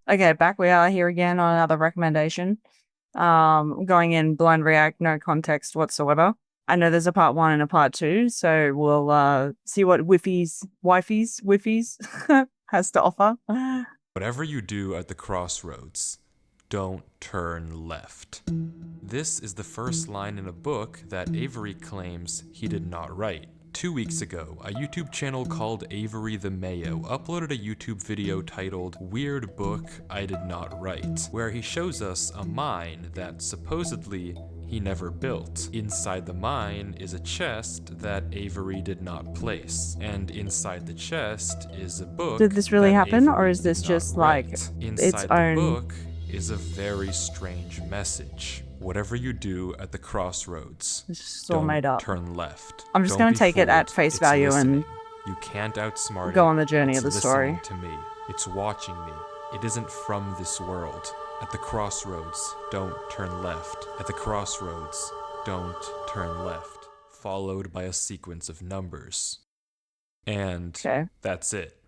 Okay, back we are here again on another recommendation. Going in blind react, no context whatsoever. I know there's a part one and a part two, so we'll see what wifies has to offer. Whatever you do at the crossroads, don't turn left. This is the first line in a book that Avery claims he did not write. 2 weeks ago, a YouTube channel called Avery the Mayo uploaded a YouTube video titled Weird Book I Did Not Write, where he shows us a mine that supposedly he never built. Inside the mine is a chest that Avery did not place, and inside the chest is a book. Did this really that happen, or Avery is this did not just like write. its Inside the own? book is a very strange message. Whatever you do at the crossroads, It's just all don't made up. turn left. I'm just Don't gonna be take it at fooled. face It's value listening. and You can't outsmart go it. on the journey It's of the listening story. to me. It's watching me. It isn't from this world. At the crossroads, don't turn left. At the crossroads, don't turn left. Followed by a sequence of numbers. And Okay. that's it.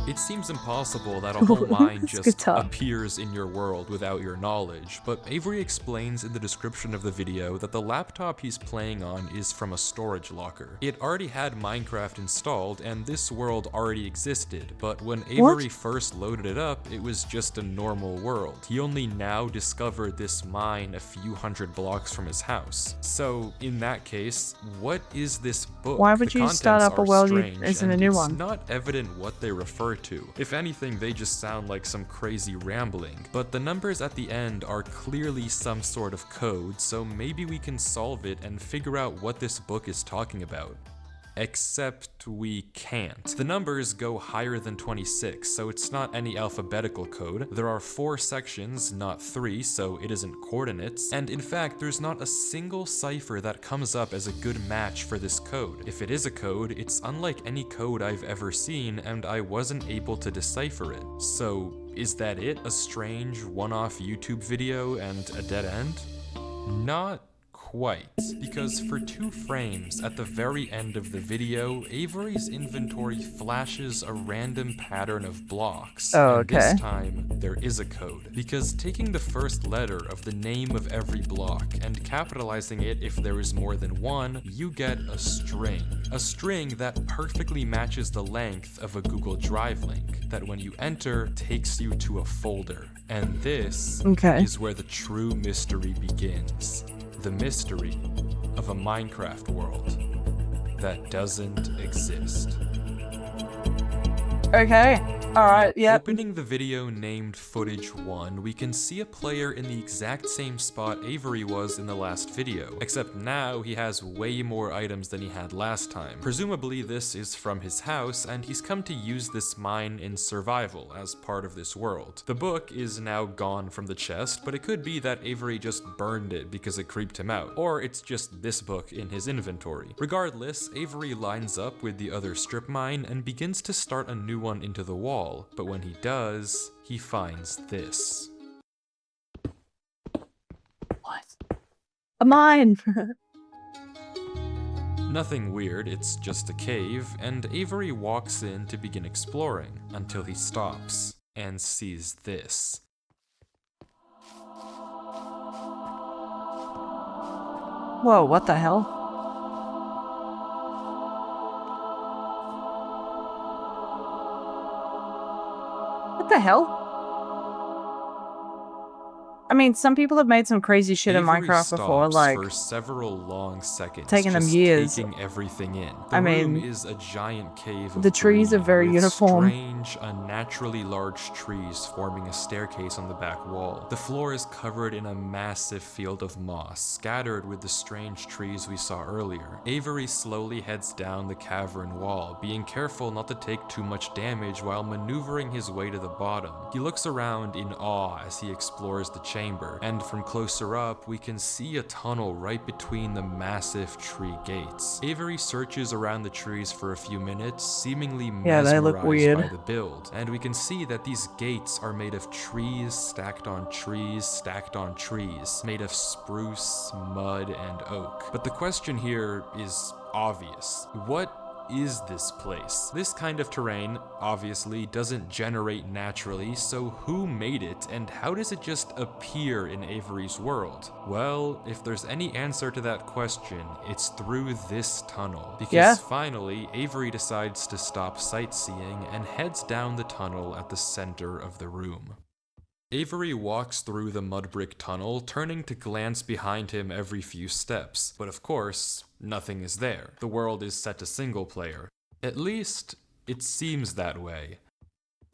It seems impossible that a whole mine It's just guitar. appears in your world without your knowledge, but Avery explains in the description of the video that the laptop he's playing on is from a storage locker. It already had Minecraft installed, and this world already existed, but when Avery first loaded it up, it was just a normal world. He only now discovered this mine a few hundred blocks from his house. So, in that case, what is this book? Why would The you start contents up a are world strange, isn't a and new it's one? not evident what they refer to. If anything, they just sound like some crazy rambling. But the numbers at the end are clearly some sort of code, so maybe we can solve it and figure out what this book is talking about. Except we can't. The numbers go higher than 26, so it's not any alphabetical code. There are 4 sections, not 3, so it isn't coordinates. And in fact, there's not a single cipher that comes up as a good match for this code. If it is a code, it's unlike any code I've ever seen, and I wasn't able to decipher it. So, is that it? A strange one-off YouTube video and a dead end? Not quite, because for 2 frames at the very end of the video, Avery's inventory flashes a random pattern of blocks. Oh, and this okay. time, there is a code. Because taking the first letter of the name of every block and capitalizing it if there is more than one, you get a string. A string that perfectly matches the length of a Google Drive link, that when you enter, takes you to a folder. And this is where the true mystery begins. The mystery of a Minecraft world that doesn't exist. Okay. Alright, yep. Opening the video named Footage 1, we can see a player in the exact same spot Avery was in the last video, except now he has way more items than he had last time. Presumably this is from his house, and he's come to use this mine in survival as part of this world. The book is now gone from the chest, but it could be that Avery just burned it because it creeped him out, or it's just this book in his inventory. Regardless, Avery lines up with the other strip mine and begins to start a new one into the wall. But when he does, he finds this. What? A mine! Nothing weird, it's just a cave, and Avery walks in to begin exploring, until he stops and sees this. Whoa, what the hell? What the hell? I mean, some people have made some crazy shit in Avery Minecraft before, stops like for several long seconds, taking them just years. taking everything in. The I room mean, is a giant cave of the trees are green, very with uniform. strange, unnaturally large trees forming a staircase on the back wall. The floor is covered in a massive field of moss, scattered with the strange trees we saw earlier. Avery slowly heads down the cavern wall, being careful not to take too much damage while maneuvering his way to the bottom. He looks around in awe as he explores the chamber, and from closer up, we can see a tunnel right between the massive tree gates. Avery searches around the trees for a few minutes, seemingly they look mesmerized weird. by the build, and we can see that these gates are made of trees stacked on trees stacked on trees, made of spruce, mud, and oak. But the question here is obvious. What is this place? This kind of terrain, obviously, doesn't generate naturally, so who made it, and how does it just appear in Avery's world? Well, if there's any answer to that question, it's through this tunnel. Because finally, Avery decides to stop sightseeing and heads down the tunnel at the center of the room. Avery walks through the mud brick tunnel, turning to glance behind him every few steps. But of course, nothing is there. The world is set to single player. At least, it seems that way.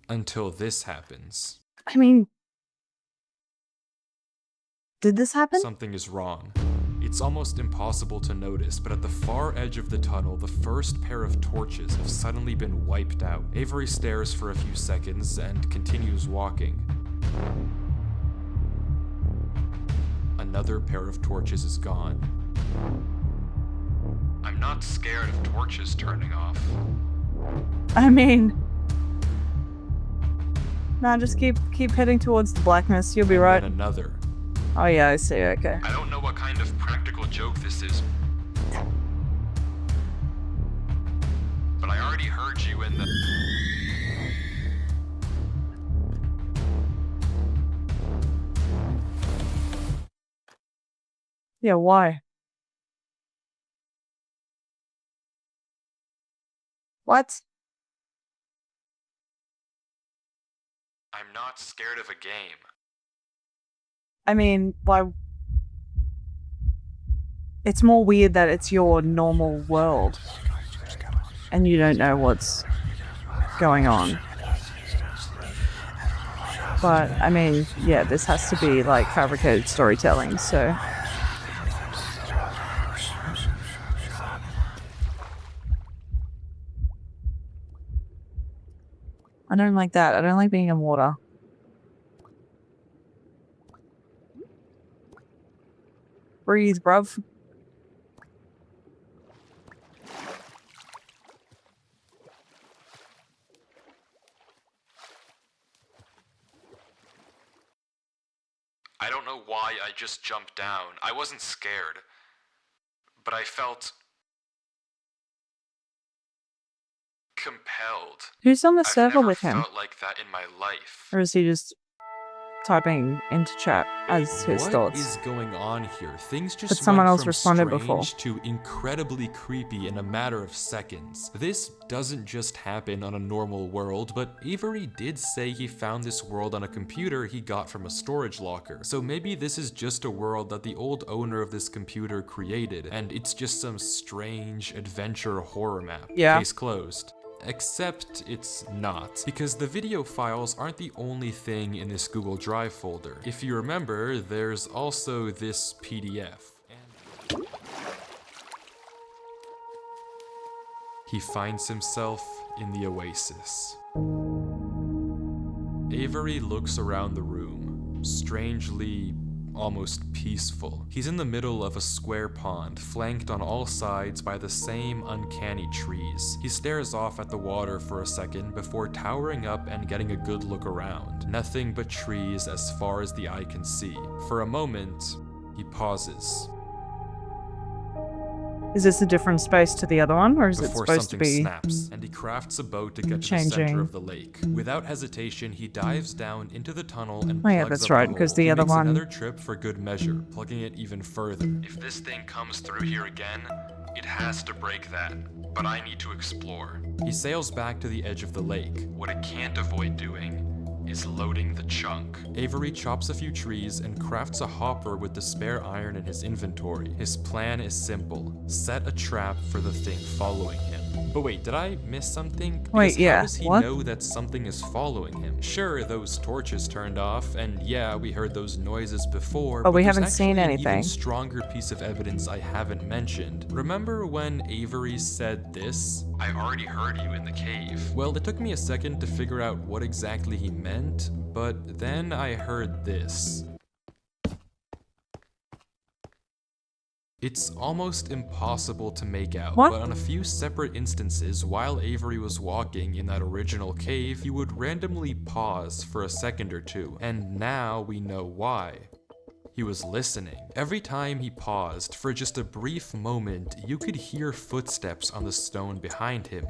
Until this happens. I mean, did this happen? Something is wrong. It's almost impossible to notice, but at the far edge of the tunnel, the first pair of torches have suddenly been wiped out. Avery stares for a few seconds and continues walking. Another pair of torches is gone. I'm not scared of torches turning off. I mean, no, just keep heading towards the blackness. You'll be right. And another. Oh yeah, I see. Okay. I don't know what kind of practical joke this is, but I already heard you in the... Yeah, why? What? I'm not scared of a game. I mean, why? It's more weird that it's your normal world and you don't know what's going on. But, I mean, yeah, this has to be like fabricated storytelling, so... I don't like that. I don't like being in water. Breathe, bruv. I don't know why I just jumped down. I wasn't scared, but I felt compelled. Who's on the server with him? I've never felt like that in my life. Or is he just typing into chat as his thoughts? What is going on here? Things just But someone went else from responded strange before. to incredibly creepy in a matter of seconds. This doesn't just happen on a normal world, but Avery did say he found this world on a computer he got from a storage locker. So maybe this is just a world that the old owner of this computer created, and it's just some strange adventure horror map. Yeah. Case closed. Except it's not, because the video files aren't the only thing in this Google Drive folder. If you remember, there's also this PDF. He finds himself in the oasis. Avery looks around the room, strangely almost peaceful. He's in the middle of a square pond, flanked on all sides by the same uncanny trees. He stares off at the water for a second before towering up and getting a good look around. Nothing but trees as far as the eye can see. For a moment, he pauses. Is this a different space to the other one, or is it Before supposed to something be... snaps, and he crafts a boat to get to the changing? center of the lake. Without hesitation, he dives down into the tunnel and Oh yeah, plugs that's up right, the because hole. the He other makes one... another trip for good measure, plugging it even further. If this thing comes through here again, it has to break that. But I need to explore. He sails back to the edge of the lake. What it can't avoid doing is loading the chunk. Avery chops a few trees and crafts a hopper with the spare iron in his inventory. His plan is simple. Set a trap for the thing following him. But wait, did I miss something? Wait, Because yeah, how does he what? know that something is following him? Sure, those torches turned off, and yeah, we heard those noises before, But we there's haven't seen actually an anything. even stronger piece of evidence I haven't mentioned. Remember when Avery said this? I already heard you in the cave. Well, it took me a second to figure out what exactly he meant, but then I heard this. It's almost impossible to make out, What? but on a few separate instances, while Avery was walking in that original cave, he would randomly pause for a second or two, and now we know why. He was listening. Every time he paused, for just a brief moment, you could hear footsteps on the stone behind him.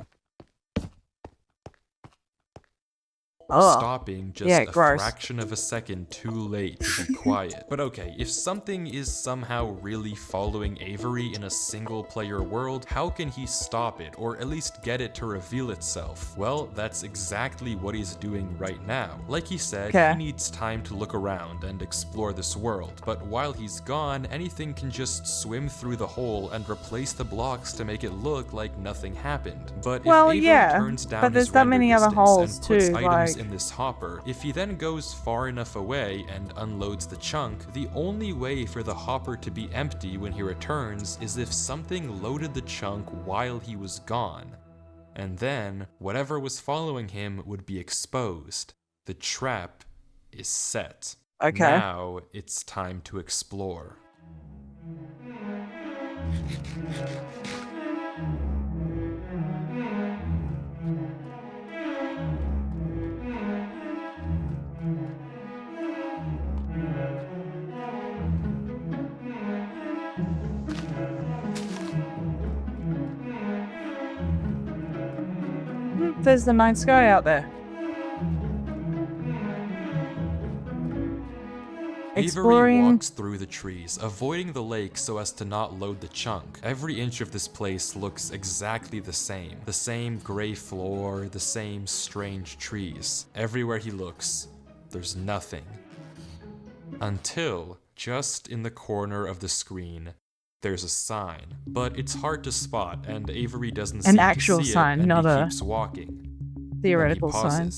Stopping just a fraction of a second too late to be quiet. But okay, if something is somehow really following Avery in a single player world, how can he stop it, or at least get it to reveal itself? Well, that's exactly what he's doing right now. Like he said, he needs time to look around and explore this world, but while he's gone, anything can just swim through the hole and replace the blocks to make it look like nothing happened. But if Avery turns down his render distance and puts items in this hopper, if he then goes far enough away and unloads the chunk, the only way for the hopper to be empty when he returns is if something loaded the chunk while he was gone. And then, whatever was following him would be exposed. The trap is set. Now, it's time to explore. There's the night sky out there. Avery walks through the trees, avoiding the lake so as to not load the chunk. Every inch of this place looks exactly the same. The same gray floor, the same strange trees. Everywhere he looks, there's nothing. Until, just in the corner of the screen, there's a sign, but it's hard to spot, and Avery doesn't seem to see it, and he keeps walking. Theoretical sign.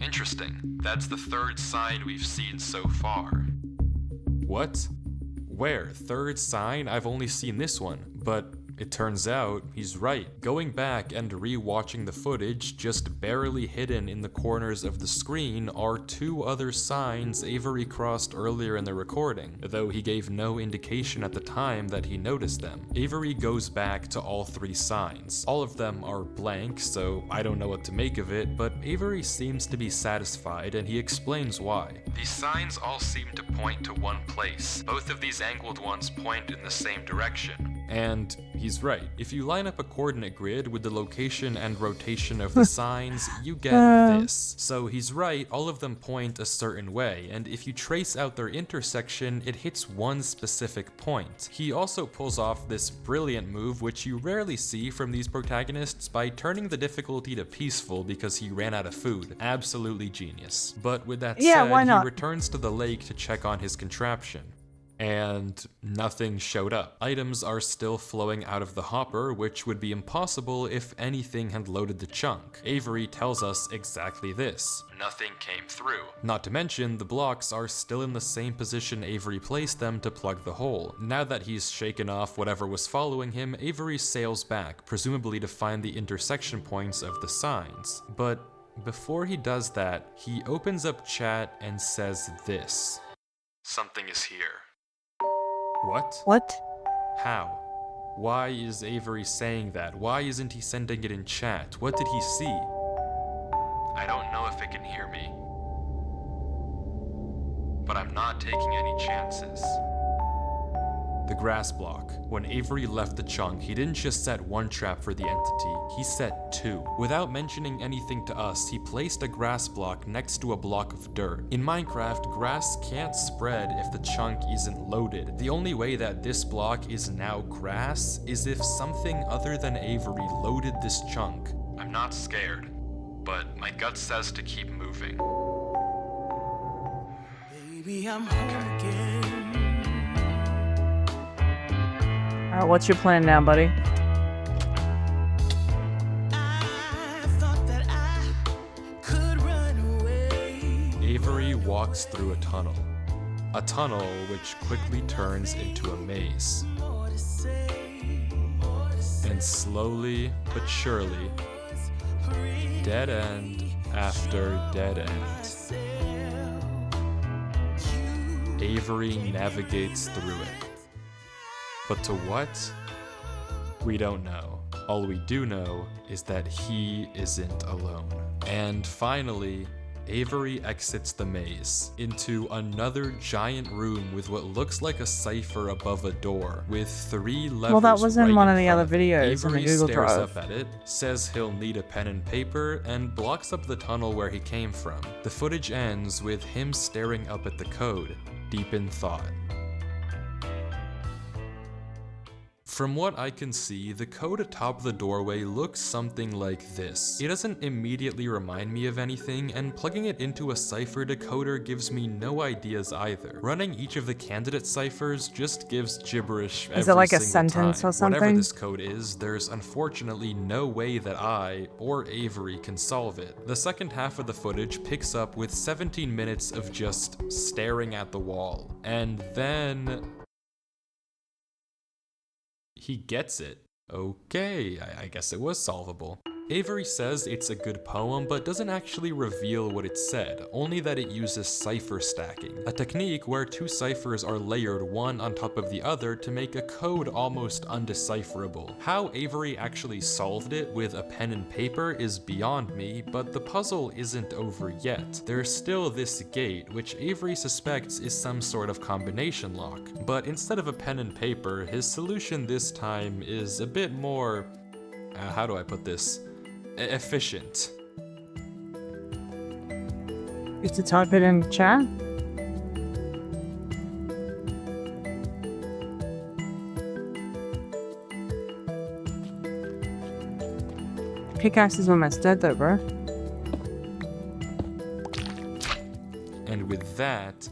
Interesting. That's the third sign we've seen so far. What? Where? Third sign? I've only seen this one, but it turns out he's right. Going back and re-watching the footage, just barely hidden in the corners of the screen are two other signs Avery crossed earlier in the recording, though he gave no indication at the time that he noticed them. Avery goes back to all three signs. All of them are blank, so I don't know what to make of it, but Avery seems to be satisfied, and he explains why. These signs all seem to point to one place. Both of these angled ones point in the same direction. And he's right. If you line up a coordinate grid with the location and rotation of the signs, you get this. So he's right, all of them point a certain way, and if you trace out their intersection, it hits one specific point. He also pulls off this brilliant move, which you rarely see from these protagonists, by turning the difficulty to peaceful because he ran out of food. Absolutely genius. But with that said, he returns to the lake to check on his contraption. And nothing showed up. Items are still flowing out of the hopper, which would be impossible if anything had loaded the chunk. Avery tells us exactly this. Nothing came through. Not to mention, the blocks are still in the same position Avery placed them to plug the hole. Now that he's shaken off whatever was following him, Avery sails back, presumably to find the intersection points of the signs. But before he does that, he opens up chat and says this. Something is here. What? What? How? Why is Avery saying that? Why isn't he sending it in chat? What did he see? I don't know if it can hear me. But I'm not taking any chances. The grass block. When Avery left the chunk, he didn't just set one trap for the entity, he set two. Without mentioning anything to us, he placed a grass block next to a block of dirt. In Minecraft, grass can't spread if the chunk isn't loaded. The only way that this block is now grass is if something other than Avery loaded this chunk. I'm not scared, but my gut says to keep moving. Baby, I'm home again. Alright, what's your plan now, buddy? Avery walks through a tunnel. A tunnel which quickly turns into a maze. And slowly but surely, dead end after dead end, Avery navigates through it. But to what? We don't know. All we do know is that he isn't alone. And finally, Avery exits the maze into another giant room with what looks like a cipher above a door, with 3 levers. Well, that was in right one in of the front other of him. videos on the Avery Google stares Drive. up at it, says he'll need a pen and paper, and blocks up the tunnel where he came from. The footage ends with him staring up at the code, deep in thought. From what I can see, the code atop the doorway looks something like this. It doesn't immediately remind me of anything, and plugging it into a cipher decoder gives me no ideas either. Running each of the candidate ciphers just gives gibberish every Is it like a single sentence time. or something? Whatever this code is, there's unfortunately no way that I or Avery can solve it. The second half of the footage picks up with 17 minutes of just staring at the wall, and then he gets it. Okay, I guess it was solvable. Avery says it's a good poem, but doesn't actually reveal what it said, only that it uses cipher stacking, a technique where 2 ciphers are layered one on top of the other to make a code almost undecipherable. How Avery actually solved it with a pen and paper is beyond me, but the puzzle isn't over yet. There's still this gate, which Avery suspects is some sort of combination lock, but instead of a pen and paper, his solution this time is a bit more, how do I put this? Efficient. Used to type it in chat. Pickaxe is almost dead though, bro. And with that,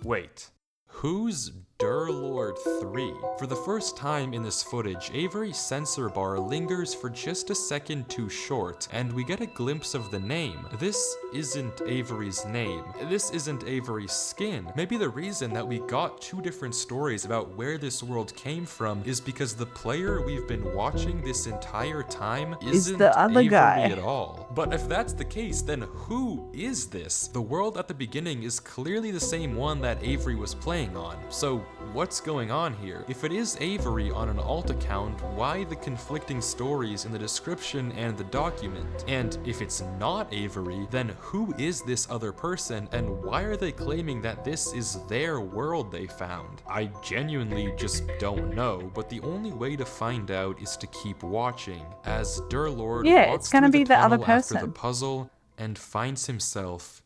wait. Who's Durlord 3? For the first time in this footage, Avery's sensor bar lingers for just a second too short, and we get a glimpse of the name. This isn't Avery's name. This isn't Avery's skin. Maybe the reason that we got 2 different stories about where this world came from is because the player we've been watching this entire time isn't the other Avery guy at all. But if that's the case, then who is this? The world at the beginning is clearly the same one that Avery was playing on. So what's going on here? If it is Avery on an alt account, why the conflicting stories in the description and the document? And if it's not Avery, then who is this other person, and why are they claiming that this is their world they found? I genuinely just don't know, but the only way to find out is to keep watching as Durlord walks it's gonna through be the other tunnel after the person. puzzle and finds himself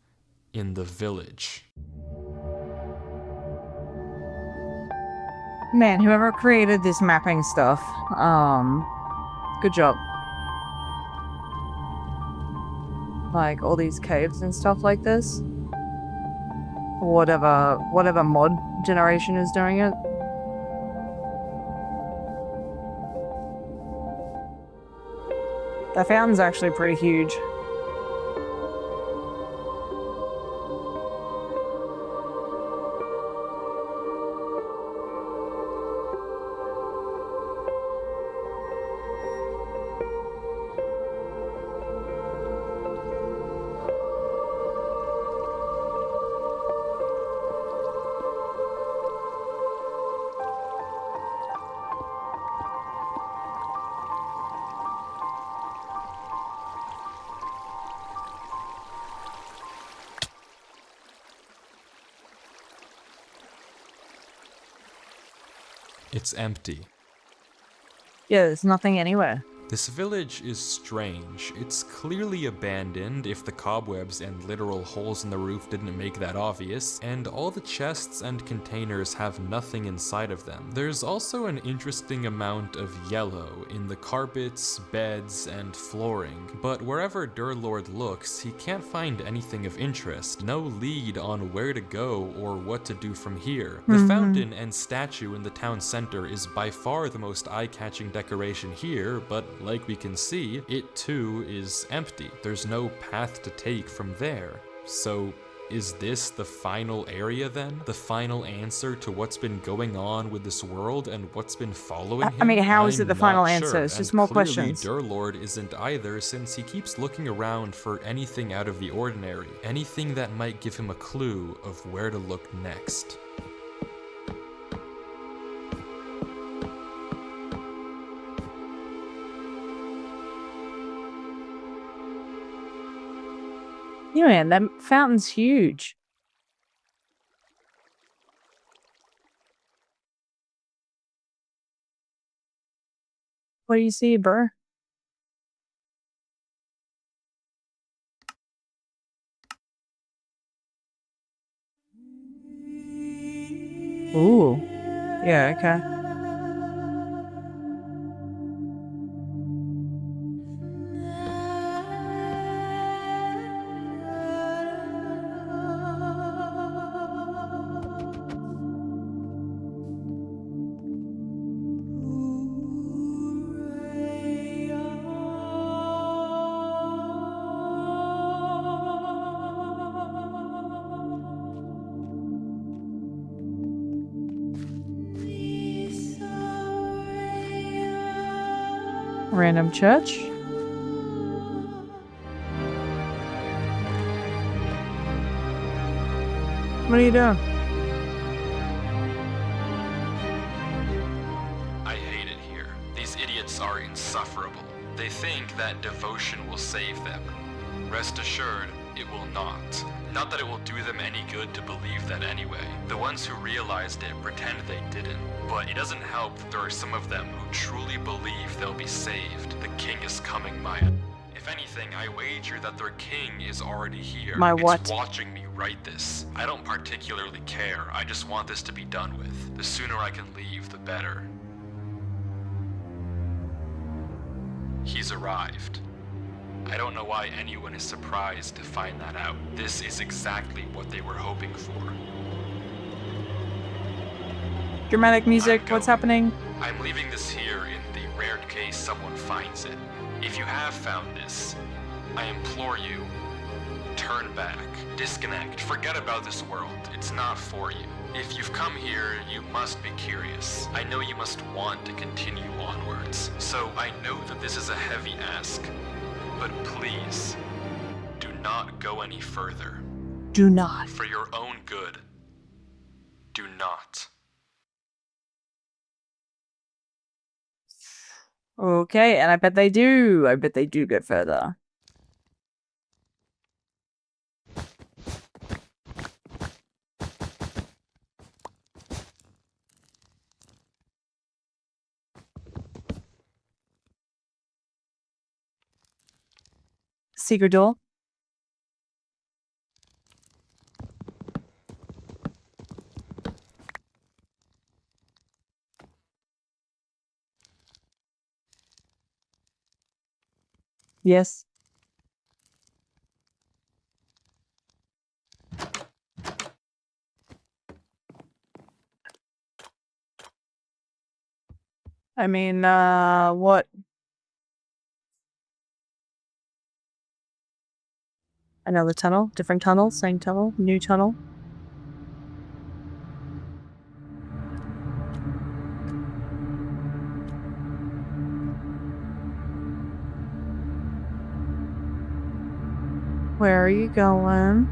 in the village. Man, whoever created this mapping stuff, good job. Like all these caves and stuff like this. Whatever mod generation is doing it. The fountain's actually pretty huge. It's empty. Yeah, there's nothing anywhere. This village is strange. It's clearly abandoned, if the cobwebs and literal holes in the roof didn't make that obvious, and all the chests and containers have nothing inside of them. There's also an interesting amount of yellow in the carpets, beds, and flooring, but wherever Durlord looks, he can't find anything of interest, no lead on where to go or what to do from here. The fountain and statue in the town center is by far the most eye-catching decoration here, but like we can see, it too is empty. There's no path to take from there. So is this the final area then? The final answer to what's been going on with this world and what's been following him? I mean, how is it I'm the final not answer? sure, It's just and more clearly questions. Durlord isn't either, since he keeps looking around for anything out of the ordinary, anything that might give him a clue of where to look next. Yeah, man, that fountain's huge. What do you see, bro? Ooh. Yeah, okay. Random church. What are you doing? I hate it here. These idiots are insufferable. They think that devotion will save them. Rest assured, it will not. Not that it will do them any good to believe that anyway. The ones who realized it pretend they didn't. But it doesn't help that there are some of them who truly believe they'll be saved. The king is coming, Maya. If anything, I wager that their king is already here. My what? It's watching me write this. I don't particularly care. I just want this to be done with. The sooner I can leave, the better. He's arrived. I don't know why anyone is surprised to find that out. This is exactly what they were hoping for. Dramatic music, what's happening? I'm leaving this here in the rare case someone finds it. If you have found this, I implore you, turn back, disconnect, forget about this world. It's not for you. If you've come here, you must be curious. I know you must want to continue onwards. So I know that this is a heavy ask, but please, do not go any further. Do not. For your own good, do not. Okay, and I bet they do. I bet they do go further. Secret door. Yes. I mean, what? Another tunnel? Different tunnel? Same tunnel? New tunnel? Where are you going?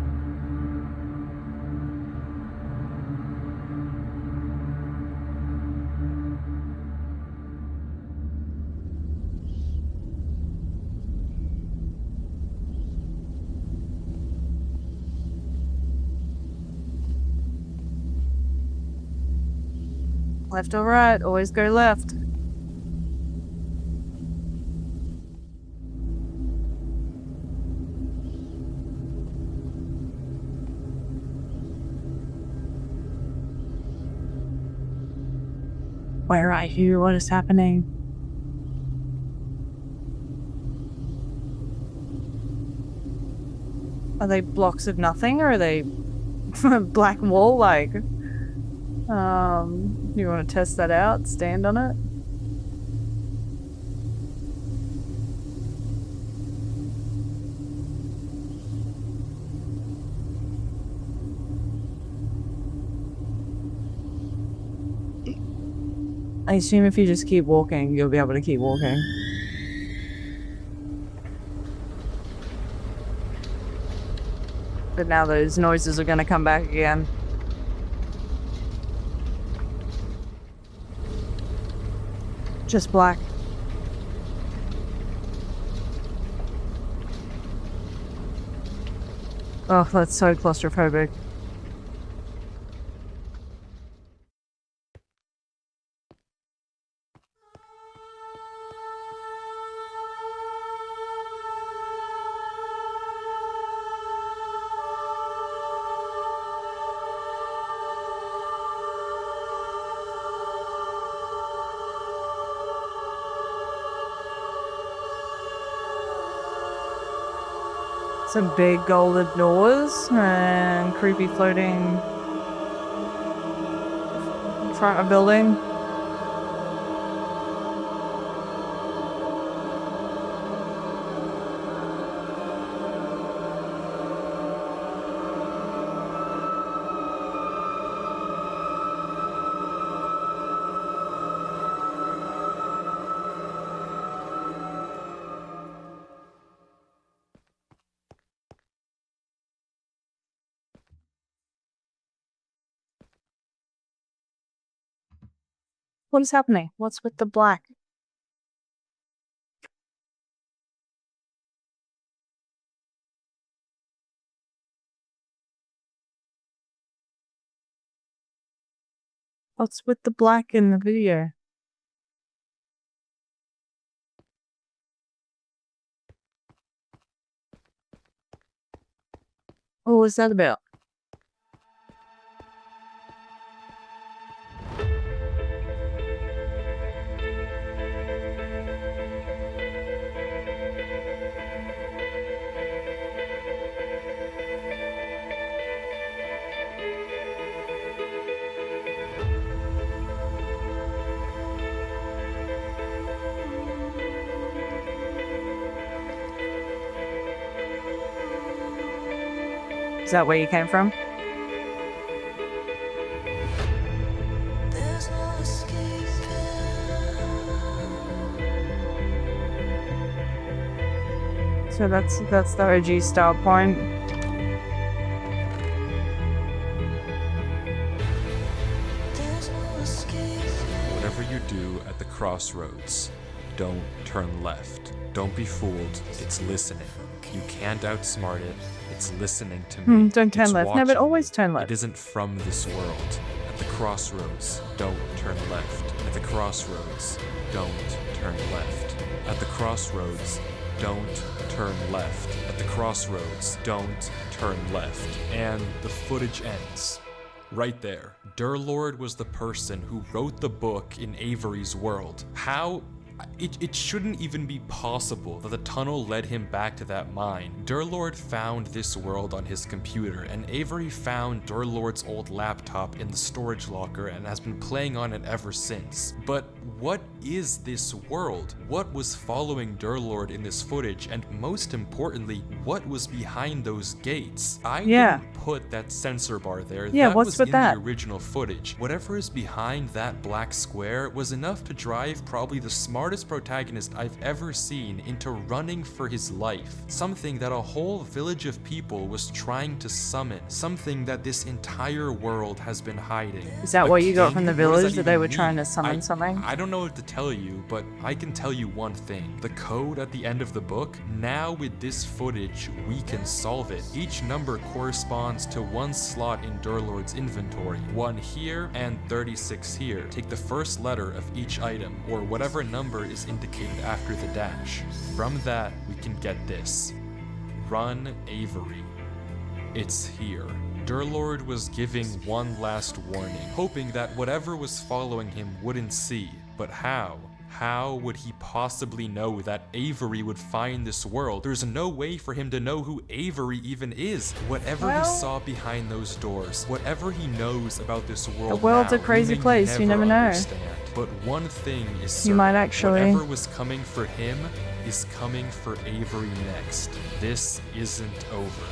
Left or right? Always go left. Where are you? What is happening? Are they blocks of nothing, or are they black wall like? You want to test that out? Stand on it? I assume if you just keep walking, you'll be able to keep walking. But now those noises are gonna come back again. Just black. Oh, that's so claustrophobic. Some big golden doors and creepy floating in front of a building. What is happening? What's with the black? What's with the black in the video? What was that about? Is that where you came from? There's no escaping. So that's the OG style point. There's no escaping. Whatever you do at the crossroads, don't turn left. Don't be fooled. It's listening. You can't outsmart it. It's listening to me. Don't turn It's left. No, but watching always me. turn left. It isn't from this world. At the crossroads, don't turn left. At the crossroads, don't turn left. At the crossroads, don't turn left. At the crossroads, don't turn left. And the footage ends. Right there. Durlord was the person who wrote the book in Avery's world. How? It shouldn't even be possible that the tunnel led him back to that mine. Durlord found this world on his computer, and Avery found Durlord's old laptop in the storage locker and has been playing on it ever since. But what is this world? What was following Durlord in this footage? And most importantly, what was behind those gates? I didn't put that sensor bar there. Yeah, that what's was with in that? the original footage. Whatever is behind that black square was enough to drive probably the smartest protagonist I've ever seen into running for his life. Something that a whole village of people was trying to summon. Something that this entire world has been hiding. Is that A what you got king? from the What does village, that they even were trying mean? to summon something? I don't know what to tell you, but I can tell you one thing. The code at the end of the book, now with this footage, we can solve it. Each number corresponds to one slot in Durlord's inventory. 1 here and 36 here. Take the first letter of each item, or whatever number is indicated after the dash. From that, we can get this. Run Avery. It's here. Durlord was giving one last warning, hoping that whatever was following him wouldn't see. But how? How would he possibly know that Avery would find this world? There's no way for him to know who Avery even is. Whatever Well, he saw behind those doors, whatever he knows about this world world's now, a crazy we may place, you never know. understand. But one thing is certain. You might actually. Whatever was coming for him is coming for Avery next. This isn't over.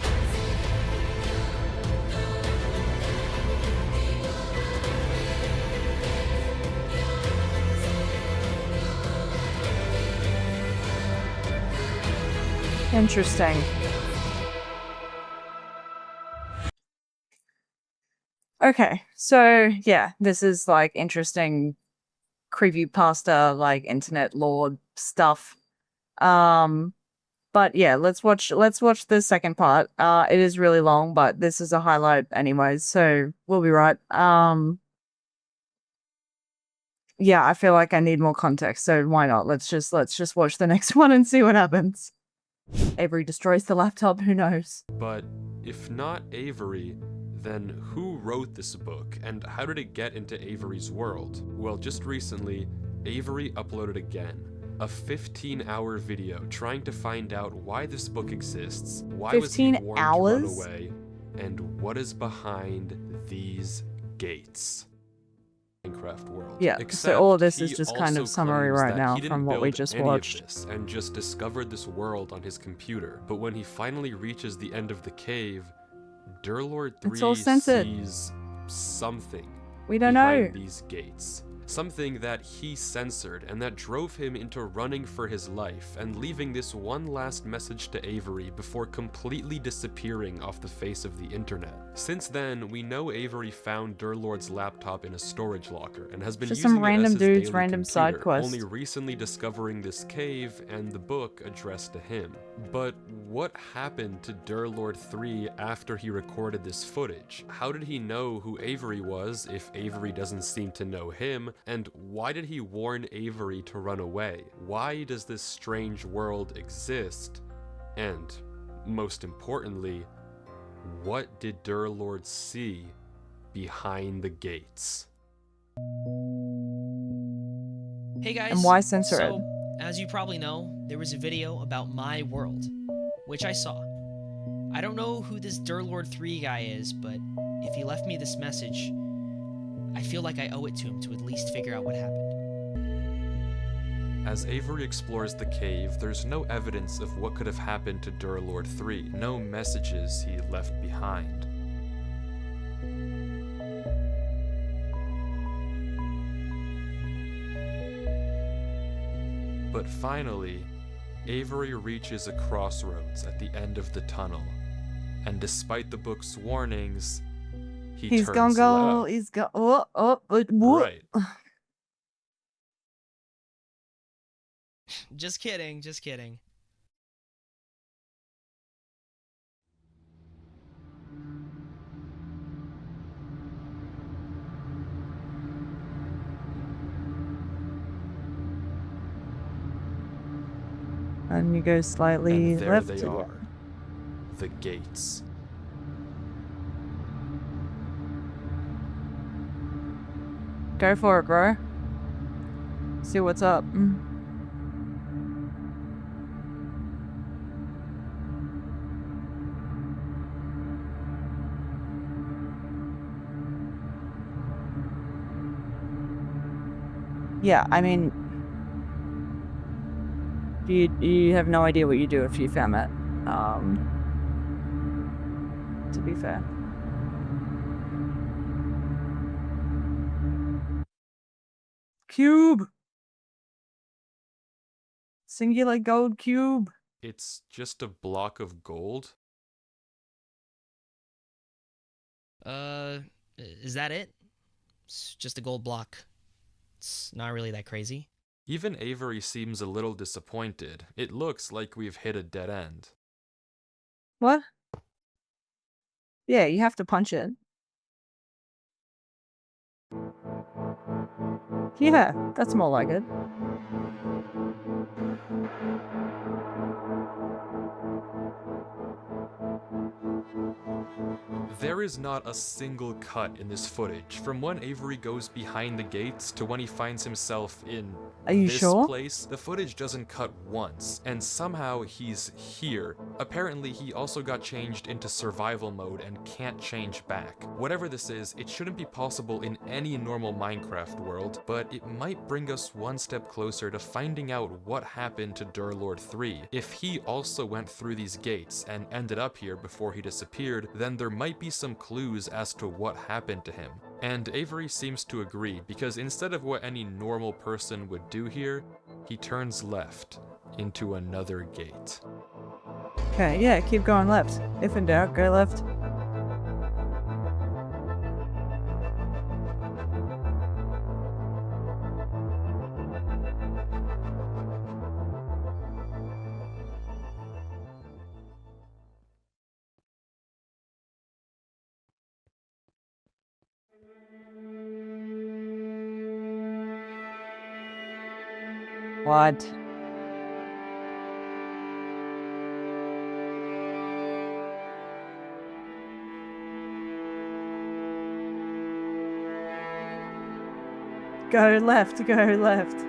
Interesting. Okay, so yeah, this is like interesting creepypasta, like internet lore stuff. But But yeah, let's watch the second part. It is really long, but this is a highlight anyways, so we'll be right. Yeah, I feel like I need more context, so why not? Let's just watch the next one and see what happens. Avery destroys the laptop, who knows? But if not Avery, then who wrote this book, and how did it get into Avery's world? Well, just recently, Avery uploaded again a 15-hour video trying to find out why this book exists, why was he 15 warned hours? to run away, and what is behind these gates. Minecraft world. Yeah, Except so all of this he is just kind of also summary claims right that now he didn't from what we build just any of watched. this and just discovered this world on his computer. But when he finally reaches the end of the cave, Durlord It's all 3 censored. sees something We don't behind know. these gates. Something that he censored and that drove him into running for his life and leaving this one last message to Avery before completely disappearing off the face of the internet. Since then, we know Avery found Durlord's laptop in a storage locker and has been Just using some it random as his dude's daily random side computer, quest. only recently discovering this cave and the book addressed to him. But what happened to Durlord 3 after he recorded this footage? How did he know who Avery was if Avery doesn't seem to know him? And why did he warn Avery to run away? Why does this strange world exist? And, most importantly, what did Durlord see behind the gates? Hey guys. And why censor it? So, as you probably know, there was a video about my world, which I saw. I don't know who this Durlord 3 guy is, but if he left me this message, I feel like I owe it to him to at least figure out what happened. As Avery explores the cave, there's no evidence of what could have happened to Durlord 3, no messages he left behind. But finally, Avery reaches a crossroads at the end of the tunnel, and despite the book's warnings, He's turns gonna go. left. He's go. What? Right. Just kidding, just kidding. And you go slightly And there left. they again. are, the gates. Go for it, bro. See what's up. Yeah, I mean, you have no idea what you do if you found that. To be fair. Cube. Singular gold cube. It's just a block of gold? Is that it? It's just a gold block. It's not really that crazy. Even Avery seems a little disappointed. It looks like we've hit a dead end. What? Yeah, you have to punch it. Yeah, that's more like it. There is not a single cut in this footage, from when Avery goes behind the gates to when he finds himself in Are you this sure? place. The footage doesn't cut once, and somehow he's here. Apparently, he also got changed into survival mode and can't change back. Whatever this is, it shouldn't be possible in any normal Minecraft world, but it might bring us one step closer to finding out what happened to Durlord 3. If he also went through these gates and ended up here before he disappeared, then there might be some clues as to what happened to him. And Avery seems to agree, because instead of what any normal person would do here, he turns left into another gate. Okay, yeah, keep going left. If in doubt, go left. What? Go left, go left.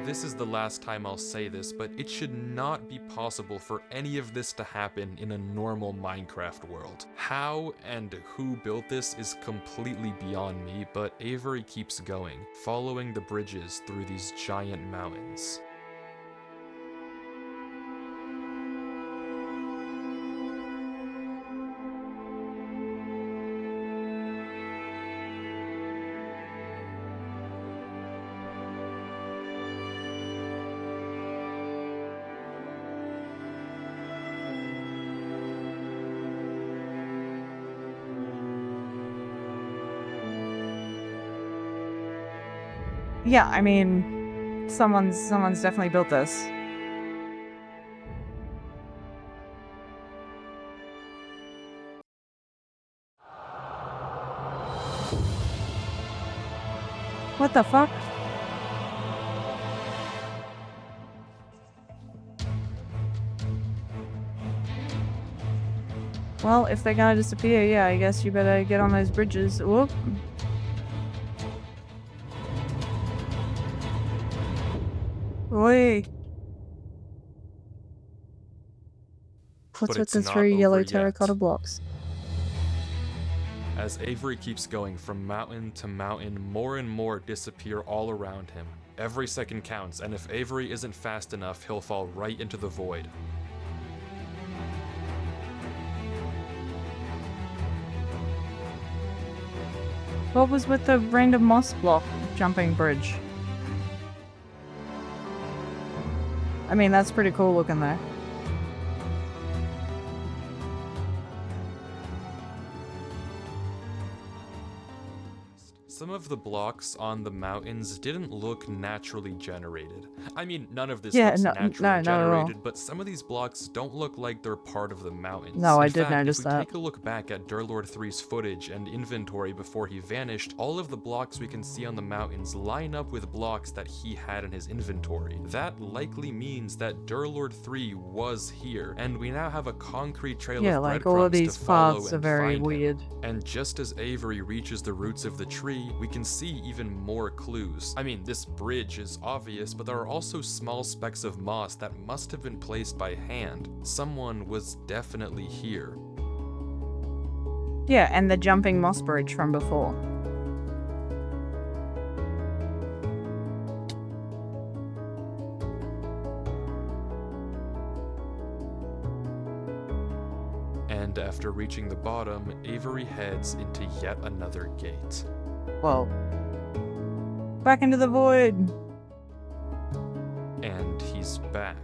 This is the last time I'll say this, but it should not be possible for any of this to happen in a normal Minecraft world. How and who built this is completely beyond me, but Avery keeps going, following the bridges through these giant mountains. Yeah, I mean, someone's definitely built this. What the fuck? Well, if they're gonna disappear, yeah, I guess you better get on those bridges. Whoop. Oi. What's But with it's the not 3 yellow over yet. terracotta blocks? As Avery keeps going from mountain to mountain, more and more disappear all around him. Every second counts, and if Avery isn't fast enough, he'll fall right into the void. What was with the random moss block jumping bridge? I mean, that's pretty cool looking though. Some of the blocks on the mountains didn't look naturally generated. I mean, none of this Yeah, looks no, naturally not at all. generated, but some of these blocks don't look like they're part of the mountains. No, I In did fact, notice if we that. take a look back at Durlord 3's footage and inventory before he vanished, all of the blocks we can see on the mountains line up with blocks that he had in his inventory. That likely means that Durlord 3 was here, and we now have a concrete trail Yeah, of like all of breadcrumbs these to follow paths are and very find him. weird. And just as Avery reaches the roots of the tree, we can see even more clues. I mean, this bridge is obvious, but there are also small specks of moss that must have been placed by hand. Someone was definitely here. Yeah, and the jumping moss bridge from before. And after reaching the bottom, Avery heads into yet another gate. Whoa. Back into the void! And he's back.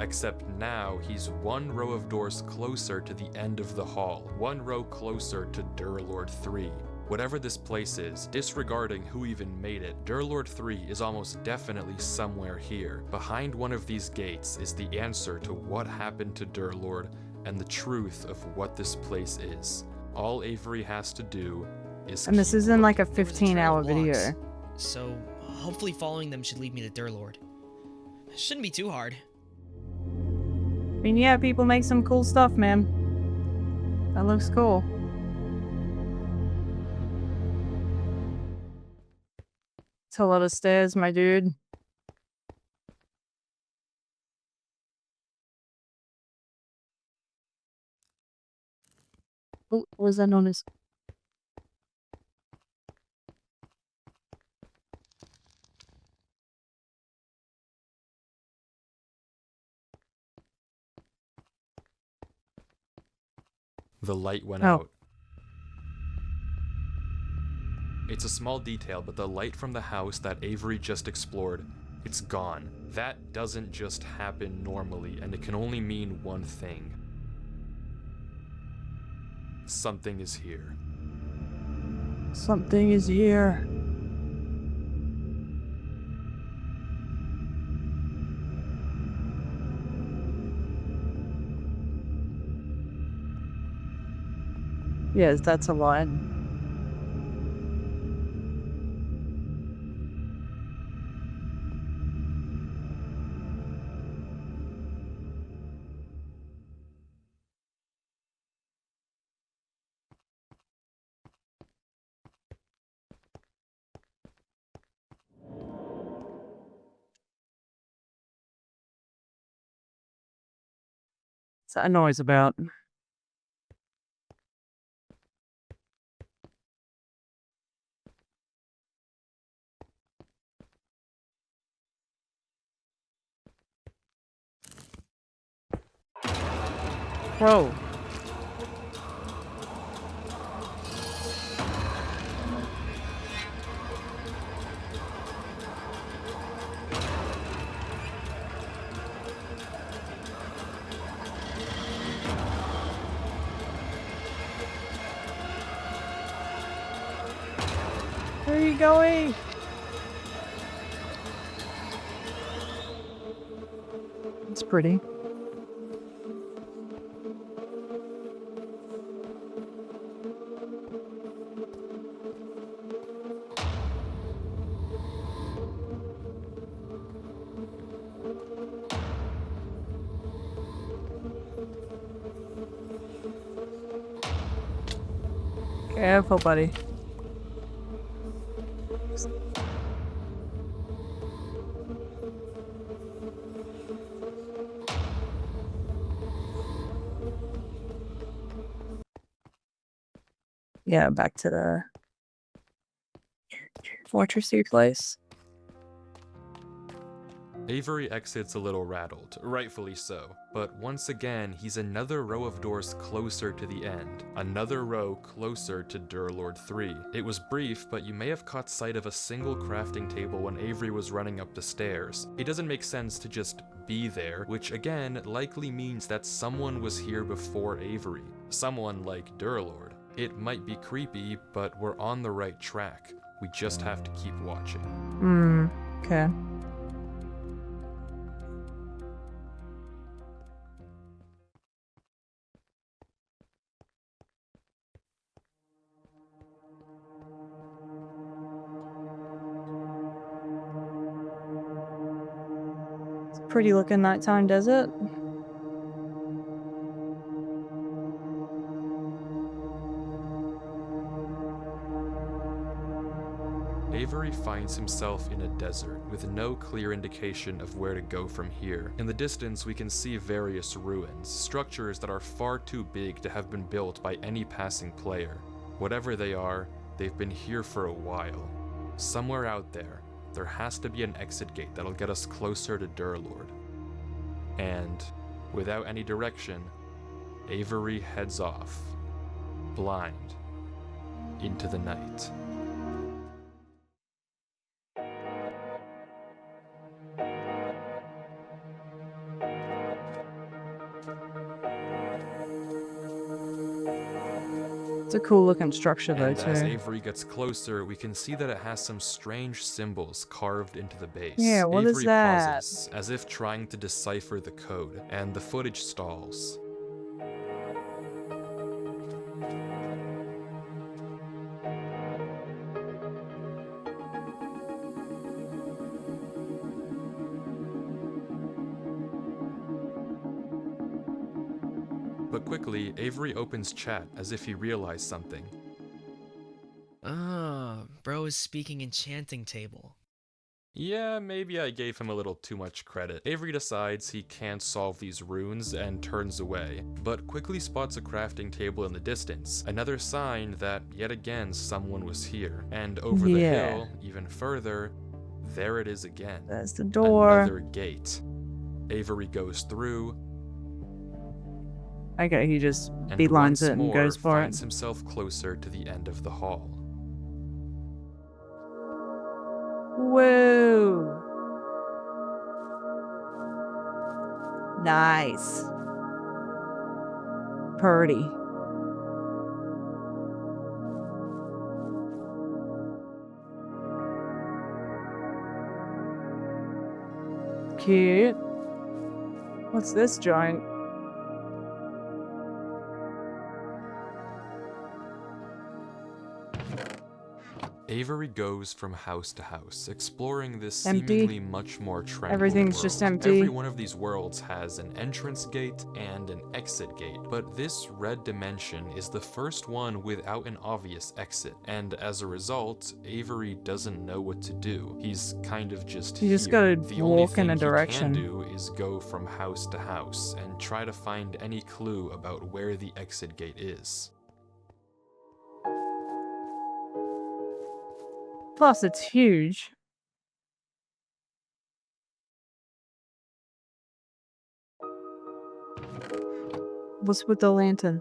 Except now he's one row of doors closer to the end of the hall, one row closer to Durlord 3. Whatever this place is, disregarding who even made it, Durlord 3 is almost definitely somewhere here. Behind one of these gates is the answer to what happened to Durlord and the truth of what this place is. All Avery has to do is And this keep isn't like a looking. There was a trail of 15-hour video. blocks, so hopefully following them should lead me to Durlord. Shouldn't be too hard. I mean, yeah, people make some cool stuff, man. That looks cool. It's a lot of stairs, my dude. Oh, what was that noise? The light went Oh. out. It's a small detail, but the light from the house that Avery just explored, it's gone. That doesn't just happen normally, and it can only mean one thing. Something is here. Something is here. Yes, that's a line. What's that noise about? Whoa. Where are you going? It's pretty. Careful, buddy. Yeah, back to the fortressy place. Avery exits a little rattled, rightfully so, but once again he's another row of doors closer to the end, another row closer to Durlord 3. It was brief, but you may have caught sight of a single crafting table when Avery was running up the stairs. It doesn't make sense to just be there, which again likely means that someone was here before Avery, someone like Durlord. It might be creepy, but we're on the right track. We just have to keep watching. Okay. It's a pretty looking nighttime desert. Avery finds himself in a desert with no clear indication of where to go from here. In the distance, we can see various ruins, structures that are far too big to have been built by any passing player. Whatever they are, they've been here for a while. Somewhere out there has to be an exit gate that'll get us closer to Durlord. And, without any direction, Avery heads off, blind, into the night. It's a cool looking structure though, And as too. Avery gets closer, we can see that it has some strange symbols carved into the base. Yeah, what is Avery that? pauses, as if trying to decipher the code, and the footage stalls. But quickly, Avery opens chat as if he realized something. Bro is speaking enchanting table. Yeah, maybe I gave him a little too much credit. Avery decides he can't solve these runes and turns away, but quickly spots a crafting table in the distance, another sign that, yet again, someone was here. And over the hill, even further, there it is again. There's the door. Another gate. Avery goes through, Okay, he just and beelines once it and more goes for finds it. himself closer to the end of the hall. Whoa. Nice. Pretty. Cute. What's this joint? Avery goes from house to house, exploring this Empty. seemingly much more tranquil Everything's world. just empty. Every one of these worlds has an entrance gate and an exit gate, but this red dimension is the first one without an obvious exit, and as a result, Avery doesn't know what to do. He's kind of just You just here. gotta The only walk in thing a he direction. can do is go from house to house and try to find any clue about where the exit gate is. Plus, it's huge. What's with the lantern?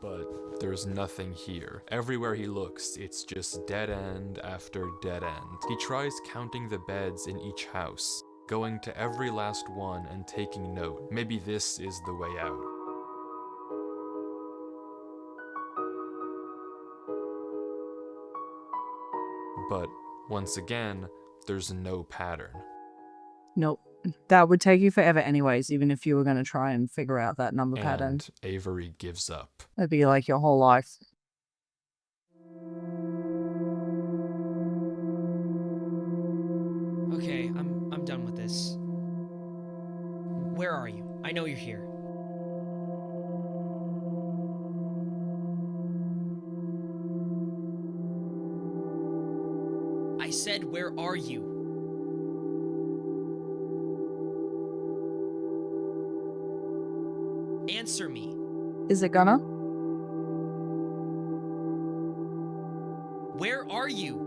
But there's nothing here. Everywhere he looks, it's just dead end after dead end. He tries counting the beds in each house, going to every last one and taking note. Maybe this is the way out. But once again, there's no pattern. Nope. That would take you forever anyways, even if you were going to try and figure out that number pattern. And Avery gives up. That'd be like your whole life. Okay, I'm done with this. Where are you? I know you're here. I said, where are you? Answer me. Is it gonna? Where are you?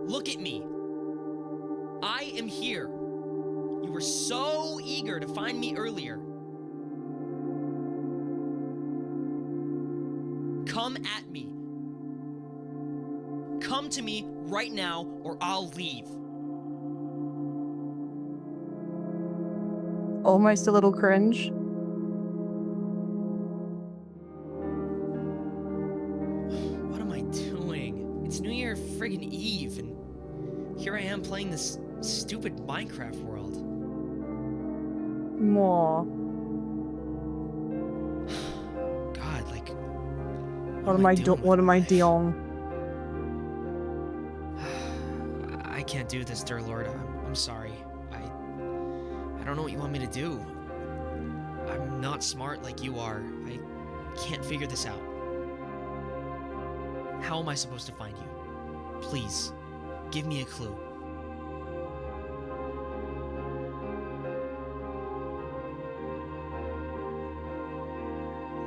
Look at me. I am here. You were so eager to find me earlier. Come at me. Come to me right now, or I'll leave. Almost a little cringe. What am I doing? It's New Year friggin' Eve, and here I am playing this stupid Minecraft world. More. God, like, What am I doing with What am my I life? doing? I can't do this, dear Lord. I'm sorry. I don't know what you want me to do. I'm not smart like you are. I can't figure this out. How am I supposed to find you? Please, give me a clue.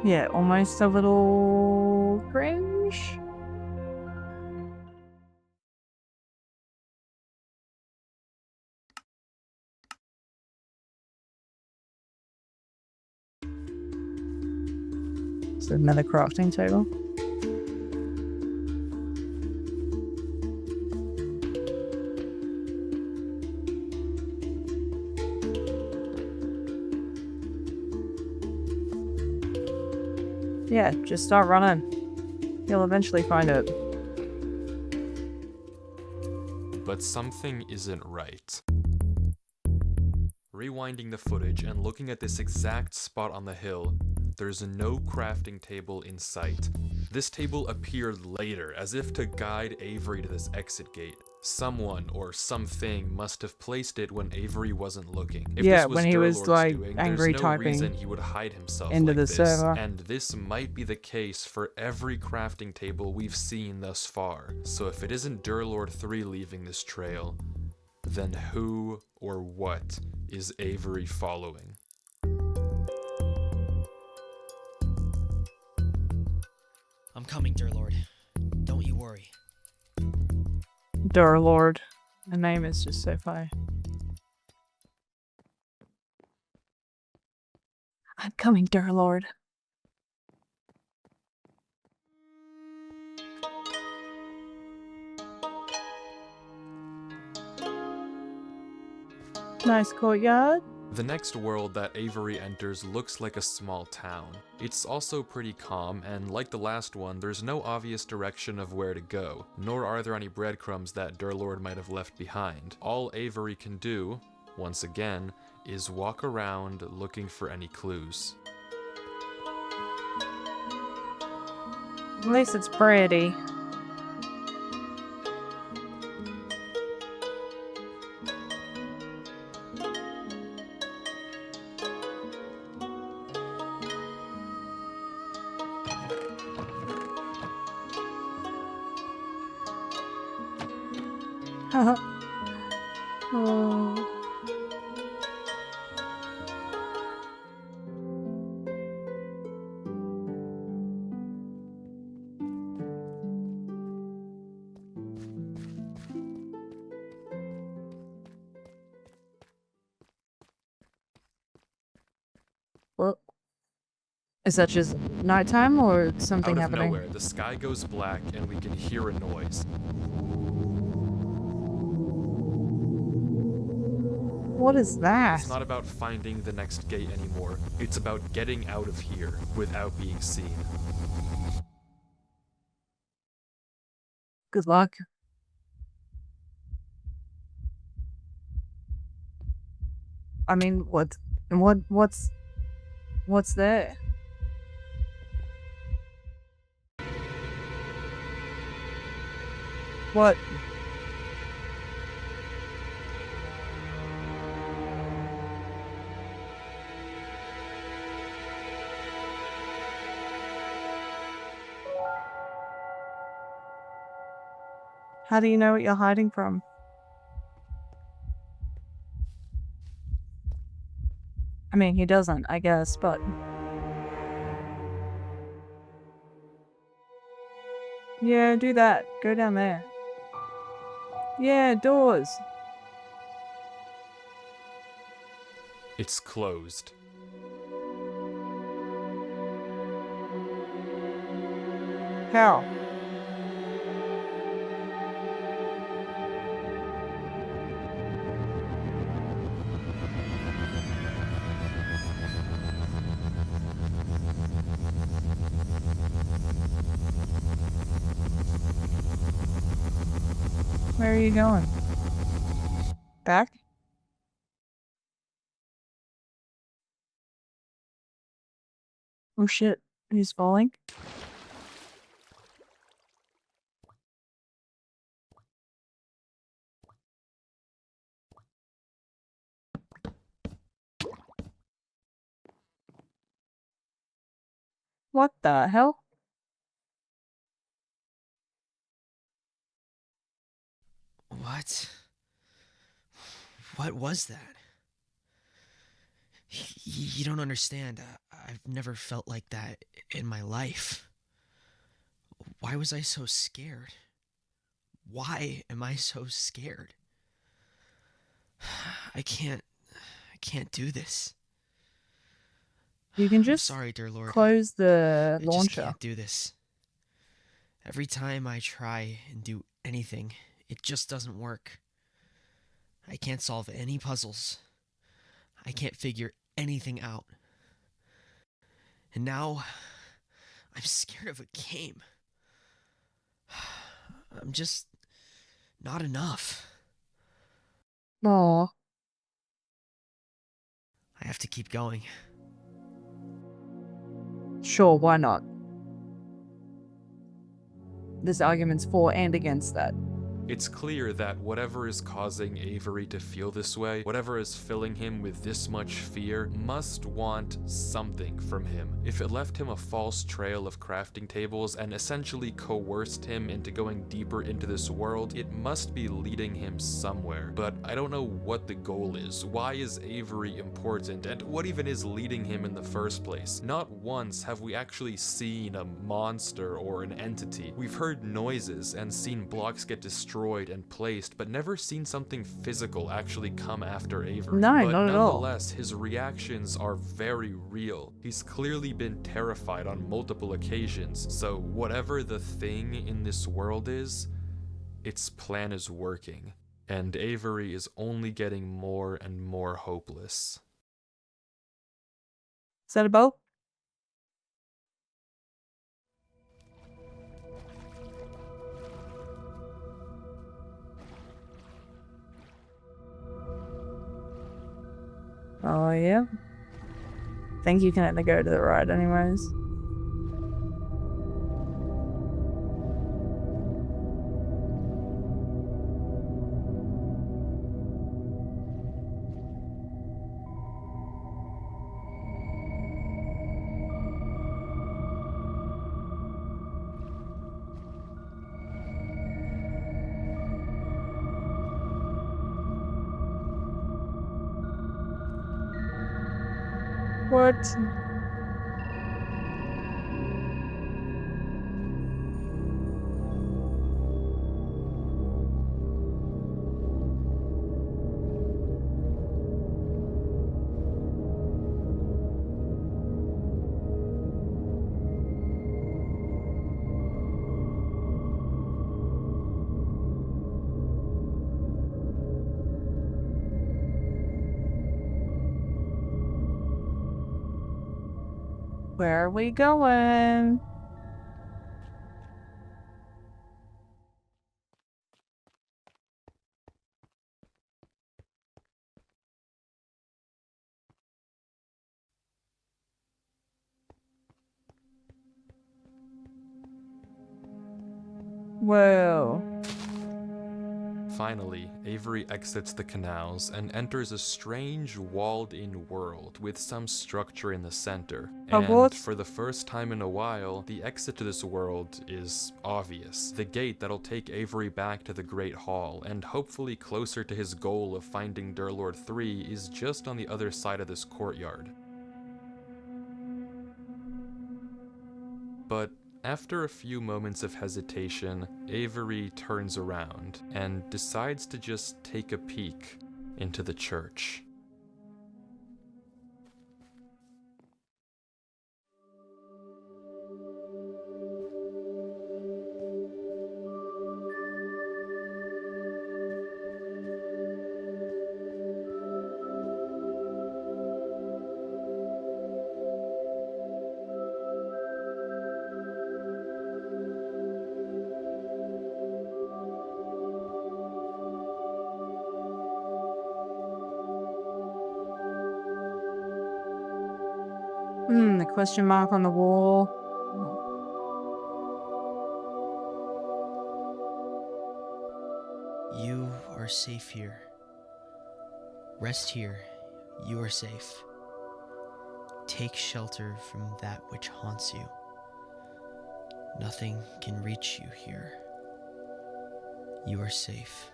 Yeah, almost a little cringe. Is there another crafting table? Yeah, just start running. You'll eventually find it. But something isn't right. Rewinding the footage and looking at this exact spot on the hill, there's no crafting table in sight. This table appeared later, as if to guide Avery to this exit gate. Someone or something must have placed it when Avery wasn't looking. If Yeah, this was when he was, Durlord's like, doing, angry there's no typing reason he would hide himself into like the this. server. And this might be the case for every crafting table we've seen thus far. So if it isn't Durlord 3 leaving this trail, then who or what is Avery following? I'm coming, dear Lord. Don't you worry. Durlord. The name is just so funny. I'm coming, Durlord. Nice courtyard. The next world that Avery enters looks like a small town. It's also pretty calm, and like the last one, there's no obvious direction of where to go, nor are there any breadcrumbs that Durlord might have left behind. All Avery can do, once again, is walk around looking for any clues. At least it's pretty. Oh. Well, is that just nighttime or something Out of happening? nowhere, the sky goes black and we can hear a noise. What is that? It's not about finding the next gate anymore. It's about getting out of here without being seen. Good luck. I mean, what's there? What? How do you know what you're hiding from? I mean, he doesn't, I guess, but... Yeah, do that. Go down there. Yeah, doors. It's closed. How? Where are you going? Back? Oh shit, he's falling. What the hell? What? What was that? You don't understand. I've never felt like that in my life. Why was I so scared? Why am I so scared? I can't do this. You can I'm just sorry, dear Lord. close the I just launcher. can't do this. Every time I try and do anything, it just doesn't work. I can't solve any puzzles. I can't figure anything out. And now, I'm scared of a game. I'm just not enough. Aw. I have to keep going. Sure, why not? There's arguments for and against that. It's clear that whatever is causing Avery to feel this way, whatever is filling him with this much fear, must want something from him. If it left him a false trail of crafting tables and essentially coerced him into going deeper into this world, it must be leading him somewhere. But I don't know what the goal is. Why is Avery important? And what even is leading him in the first place? Not once have we actually seen a monster or an entity. We've heard noises and seen blocks get destroyed and placed, but never seen something physical actually come after Avery. No, but not at all. nonetheless, his reactions are very real. He's clearly been terrified on multiple occasions, so whatever the thing in this world is, its plan is working. And Avery is only getting more and more hopeless. Is that a boat? Oh, yeah. Think you can only go to the right anyways. What? Where are we going? Whoa. Finally, Avery exits the canals and enters a strange walled-in world with some structure in the center. And Hogwarts? for the first time in a while, the exit to this world is obvious. The gate that'll take Avery back to the Great Hall and hopefully closer to his goal of finding Durlord 3 is just on the other side of this courtyard. But after a few moments of hesitation, Avery turns around and decides to just take a peek into the church. The question mark on the wall. You are safe here. Rest here. You are safe. Take shelter from that which haunts you. Nothing can reach you here. You are safe.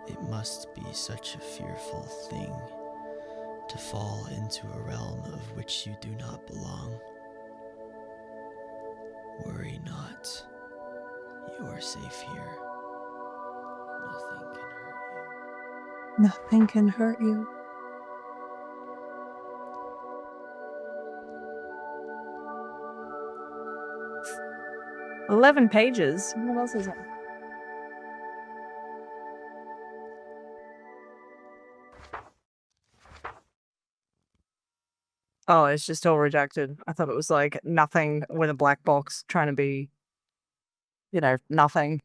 It must be such a fearful thing to fall into a realm of which you do not belong. Worry not. You are safe here. Nothing Nothing can hurt you. can hurt you. "11 pages? What else is it?" Oh, it's just all redacted. I thought it was like nothing with a black box trying to be, nothing.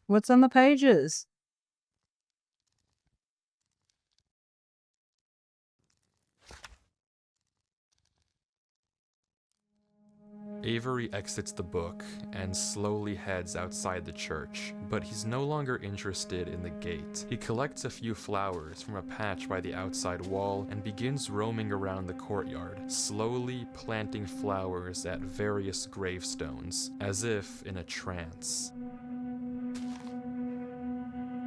What's on the pages? Avery exits the book and slowly heads outside the church, but he's no longer interested in the gate. He collects a few flowers from a patch by the outside wall and begins roaming around the courtyard, slowly planting flowers at various gravestones, as if in a trance.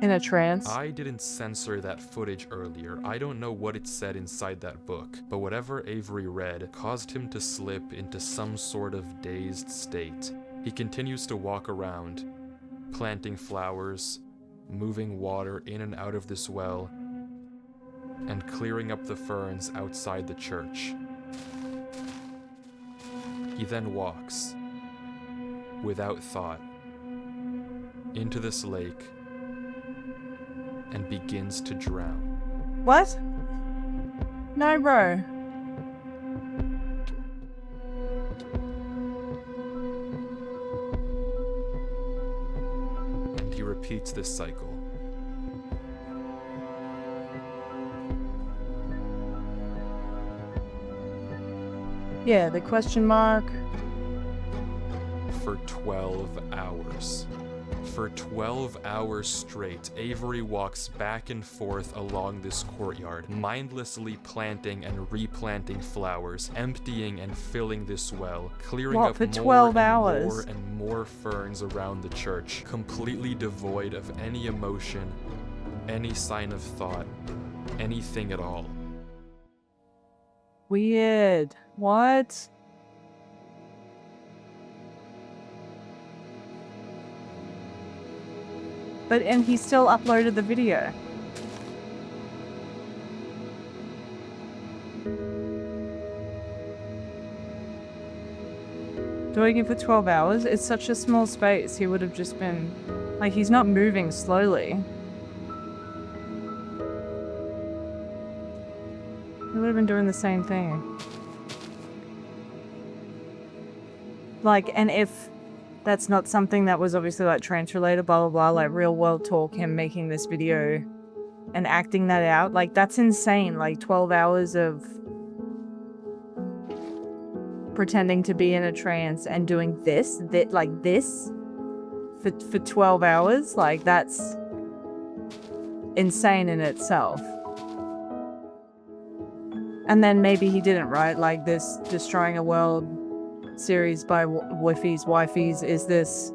In a trance? I didn't censor that footage earlier. I don't know what it said inside that book, but whatever Avery read caused him to slip into some sort of dazed state. He continues to walk around, planting flowers, moving water in and out of this well, and clearing up the ferns outside the church. He then walks, without thought, into this lake and begins to drown. What? No, bro. And he repeats this cycle. Yeah, the question mark. For 12 hours. For 12 hours straight, Avery walks back and forth along this courtyard, mindlessly planting and replanting flowers, emptying and filling this well, clearing What, up for more 12 and hours? more and more ferns around the church, completely devoid of any emotion, any sign of thought, anything at all. Weird. What? And he still uploaded the video. Doing it for 12 hours? It's such a small space. He would have just been... Like, he's not moving slowly. He would have been doing the same thing. Like, and if that's not something that was obviously like translated, blah blah blah, like real world talk, him making this video and acting that out, like that's insane. Like 12 hours of pretending to be in a trance and doing this for 12 hours, like that's insane in itself. And then maybe he didn't, right? Like this Destroying a World series by wifies, is this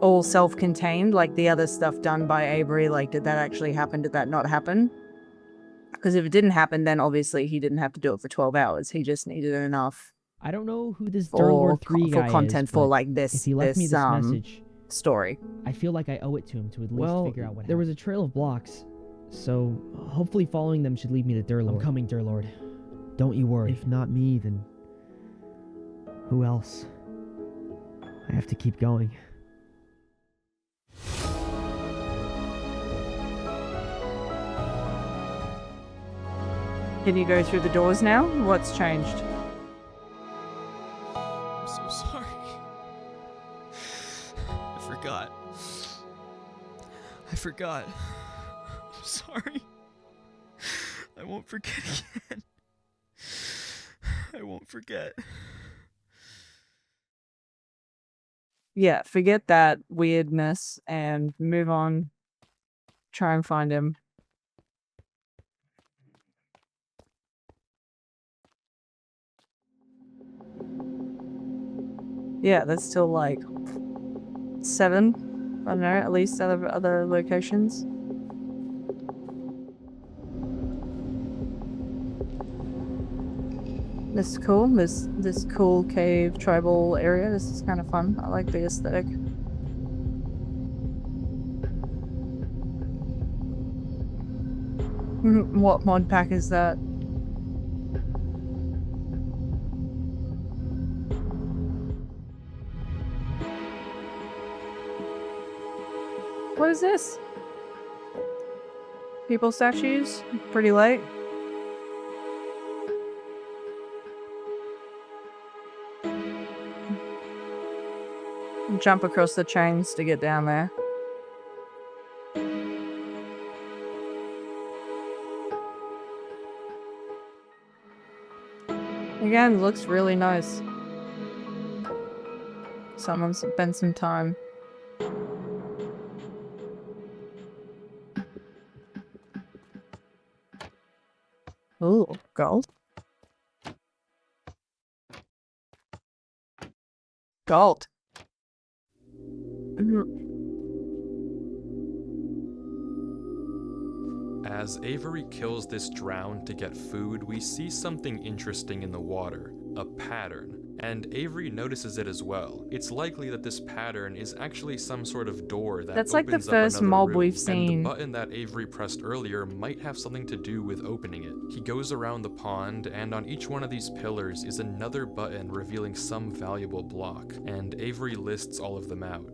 all self-contained, like the other stuff done by Avery? Like, did that actually happen? Did that not happen? Because if it didn't happen, then obviously he didn't have to do it for 12 hours. He just needed enough I don't know who this for, Durlord 3 guy content is, for but like this if he left me this message, story. I feel like I owe it to him to at least figure out what happened. There was a trail of blocks, so hopefully following them should lead me to Durlord. I'm coming, Durlord. Don't you worry. If not me, then who else? I have to keep going. Can you go through the doors now? What's changed? I'm so sorry. I forgot. I'm sorry. I won't forget again. I won't forget. Yeah, forget that weirdness and move on. Try and find him. Yeah, there's still like 7, I don't know, at least other locations. This is cool. This cool cave tribal area. This is kind of fun. I like the aesthetic. What mod pack is that? What is this? People statues? Pretty late. Jump across the chains to get down there. Again, looks really nice. Someone's spent some time. Ooh, gold. Gold. As Avery kills this drown to get food, we see something interesting in the water, a pattern. and Avery notices it as well. It's likely that this pattern is actually some sort of door that That's like the opens up first another mob room, we've and seen. the button that Avery pressed earlier might have something to do with opening it. He goes around the pond, and on each one of these pillars is another button revealing some valuable block, and Avery lists all of them out.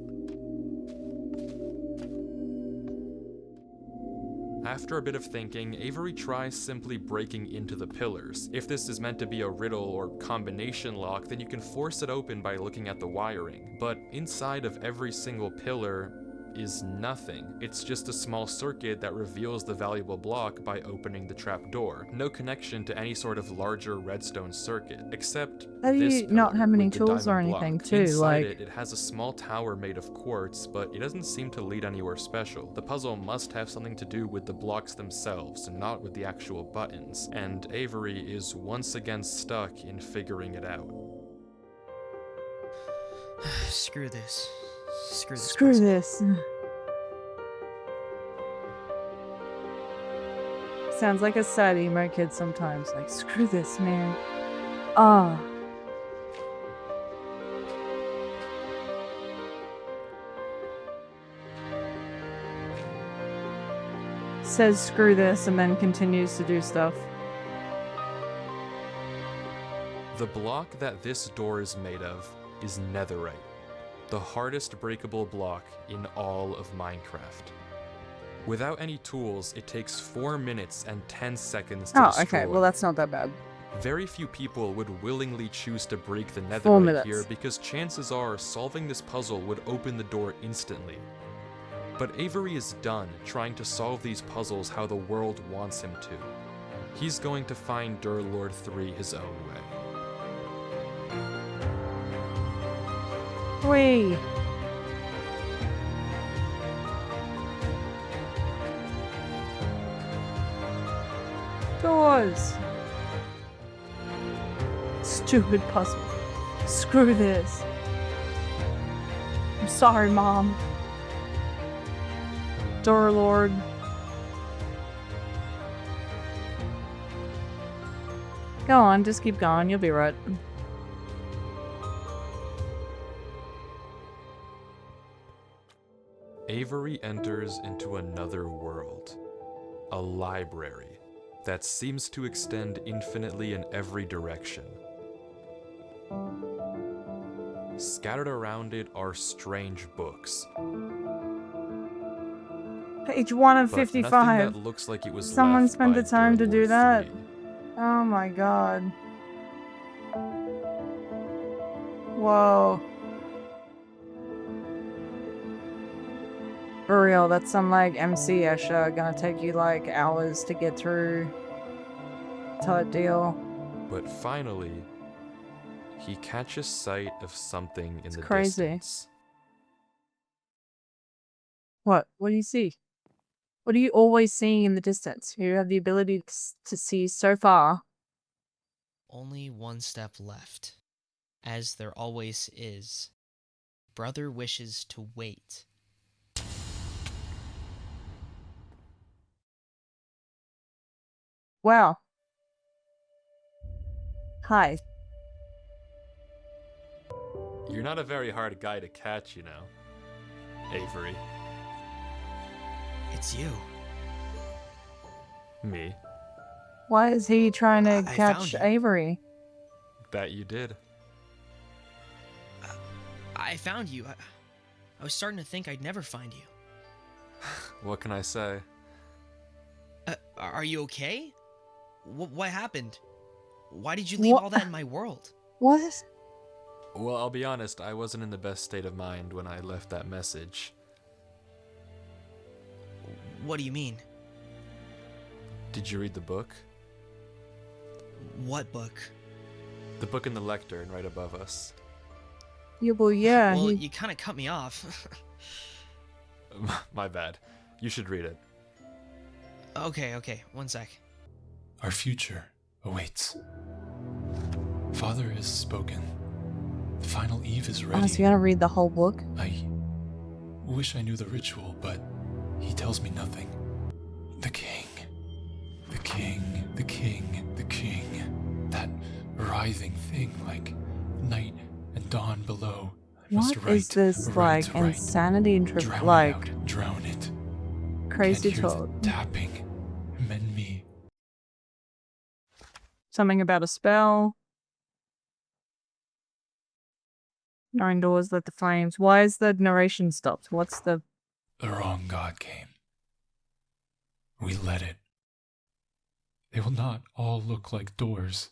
After a bit of thinking, Avery tries simply breaking into the pillars. If this is meant to be a riddle or combination lock, then you can force it open by looking at the wiring. But inside of every single pillar is nothing. It's just a small circuit that reveals the valuable block by opening the trap door. No connection to any sort of larger redstone circuit, except How do this you not pillar have any with the tools or diamond anything block. too? Inside Like, it has a small tower made of quartz, but it doesn't seem to lead anywhere special. The puzzle must have something to do with the blocks themselves, not with the actual buttons, and Avery is once again stuck in figuring it out. Screw this. Screw this. screw puzzle. this. Sounds like a sad emo kid sometimes. Like, screw this, man. Ah. Says screw this and then continues to do stuff. The block that this door is made of is netherite, the hardest breakable block in all of Minecraft. Without any tools, it takes 4 minutes and 10 seconds to Oh, destroy. okay. Well, that's not that bad. Very few people would willingly choose to break the 4 netherite minutes. here because chances are solving this puzzle would open the door instantly. But Avery is done trying to solve these puzzles how the world wants him to. He's going to find Durlord 3 his own way. Whee! Doors! Stupid puzzle. Screw this. I'm sorry, Mom. Durlord. Go on, just keep going, you'll be right. Avery enters into another world, a library that seems to extend infinitely in every direction. Scattered around it are strange books, Page 1 of but nothing 55. that looks like it was Someone left spent by the time to do Durlord that. 3. Oh my god. Whoa. For real, that's some like MC Escher gonna take you like hours to get through type deal. But finally, he catches sight of something in the crazy. distance. What? What do you see? What are you always seeing in the distance? You have the ability to see so far. Only one step left, as there always is. Brother wishes to wait. Wow. Hi. You're not a very hard guy to catch, you know, Avery. It's you. Me. Why is he trying to I catch found you. Avery? That you did. I found you. I was starting to think I'd never find you. What can I say? Are you okay? What happened? Why did you leave all that in my world? What? Well, I'll be honest, I wasn't in the best state of mind when I left that message. What do you mean? Did you read the book? What book? The book in the lectern right above us. Yeah, well, yeah. Well, he- you kind of cut me off. My bad. You should read it. Okay, one sec. Our future awaits. Father has spoken. The final Eve is ready. Oh, so you gotta read the whole book? I wish I knew the ritual, but he tells me nothing. The king. The king. The king. The king. That writhing thing like night and dawn below. I must What write is this, a right like, to write. insanity and Drown it like, out, drown it. crazy Can't hear talk? the tapping. Mend me. Something about a spell. Nine doors, let the flames. Why is the narration stopped? What's the... The wrong god came. We let it. They will not all look like doors.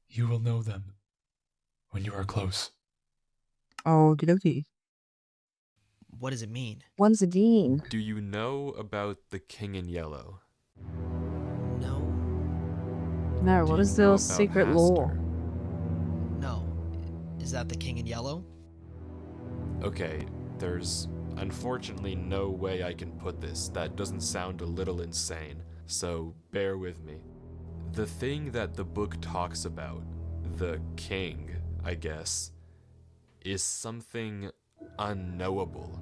You will know them when you are close. Oh, dokie. What does it mean? When's the dean? Do you know about the King in Yellow? No. No, Do what you is know the about secret law? Haster? No. Is that the king in yellow? Okay, there's unfortunately no way I can put this that doesn't sound a little insane, so bear with me. The thing that the book talks about, the king, I guess, is something unknowable.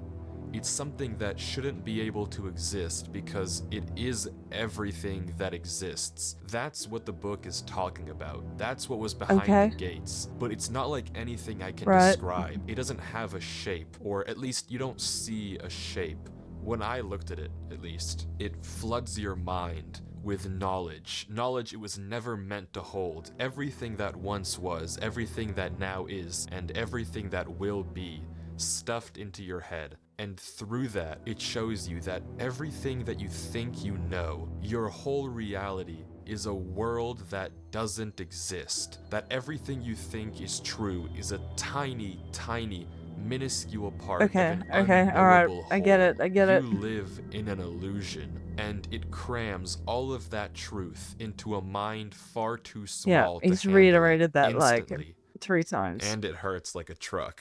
It's something that shouldn't be able to exist because it is everything that exists. That's what the book is talking about. That's what was behind Okay. the gates. But it's not like anything I can Right. describe. It doesn't have a shape, or at least you don't see a shape. When I looked at it, at least, it floods your mind with knowledge. Knowledge it was never meant to hold. Everything that once was, everything that now is, and everything that will be, stuffed into your head. And through that, it shows you that everything that you think you know, your whole reality, is a world that doesn't exist. That everything you think is true is a tiny, tiny, minuscule part of an Okay, alright. unknowable I get it, whole. I get it. You live in an illusion, and it crams all of that truth into a mind far too Yeah, small to he's handle reiterated that like instantly. 3 times. And it hurts like a truck.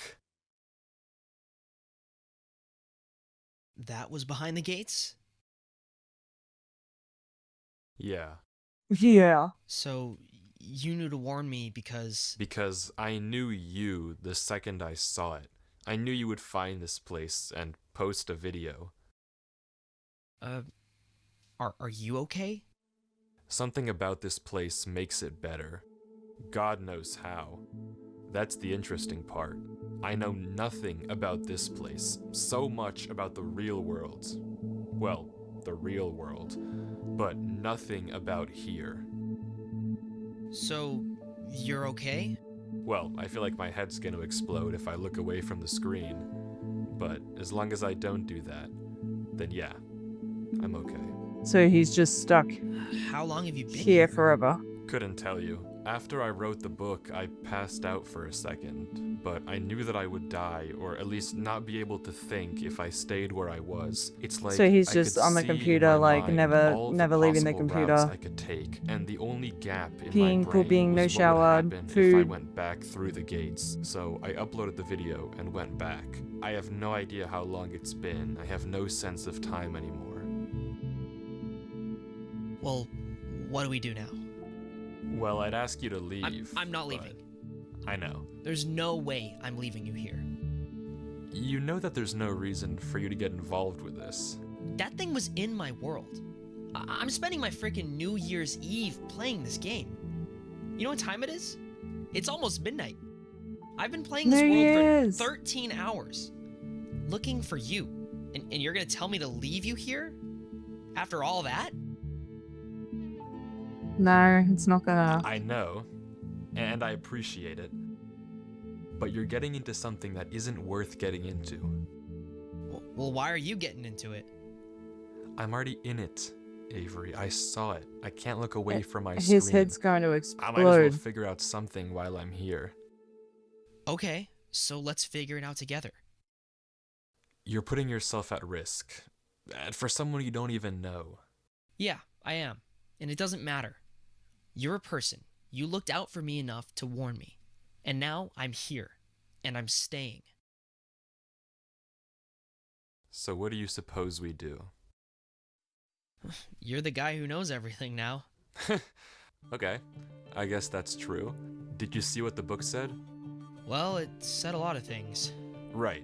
That was behind the gates? Yeah. Yeah. So, you knew to warn me because... Because I knew you the second I saw it. I knew you would find this place and post a video. Are you okay? Something about this place makes it better. God knows how. That's the interesting part. I know nothing about this place, so much about the real world. Well, the real world, but nothing about here. So, you're okay? Well, I feel like my head's gonna explode if I look away from the screen. But as long as I don't do that, then yeah, I'm okay. So he's just stuck How long have you been here forever. Couldn't tell you. After I wrote the book, I passed out for a second, but I knew that I would die, or at least not be able to think if I stayed where I was. It's like So he's I just could on the see in computer, my like, mind never- all the never leaving the possible computer. routes I could take, and the only gap in Peeing, my brain pooping, no was what shower, would happen if I food. went back through the gates. So I uploaded the video and went back. I have no idea how long it's been. I have no sense of time anymore. Well, what do we do now? Well, I'd ask you to leave. I'm not but leaving. I know. There's no way I'm leaving you here. You know that there's no reason for you to get involved with this. That thing was in my world. I'm spending my freaking New Year's Eve playing this game. You know what time it is? It's almost midnight. I've been playing this New world Year's. for 13 hours, looking for you. And you're gonna tell me to leave you here? After all that? No, it's not gonna. I know, and I appreciate it. But you're getting into something that isn't worth getting into. Well, why are you getting into it? I'm already in it, Avery. I saw it. I can't look away from my His screen. head's going to I might as explode. well figure out something while I'm here. Okay, so let's figure it out together. You're putting yourself at risk. And for someone you don't even know. Yeah, I am. And it doesn't matter. You're a person. You looked out for me enough to warn me. And now I'm here. And I'm staying. So what do you suppose we do? You're the guy who knows everything now. Okay, I guess that's true. Did you see what the book said? Well, it said a lot of things. Right.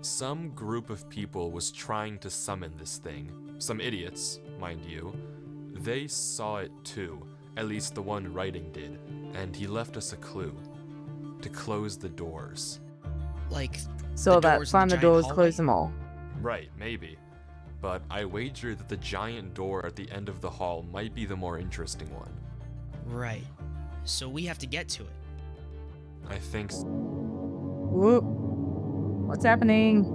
Some group of people was trying to summon this thing. Some idiots, mind you. They saw it too. At least the one writing did. and he left us a clue. To close the doors. Like, So the that doors in find the giant doors, hallway? close them all. Right, maybe. But I wager that the giant door at the end of the hall might be the more interesting one. Right. So we have to get to it. I think Whoop. What's happening?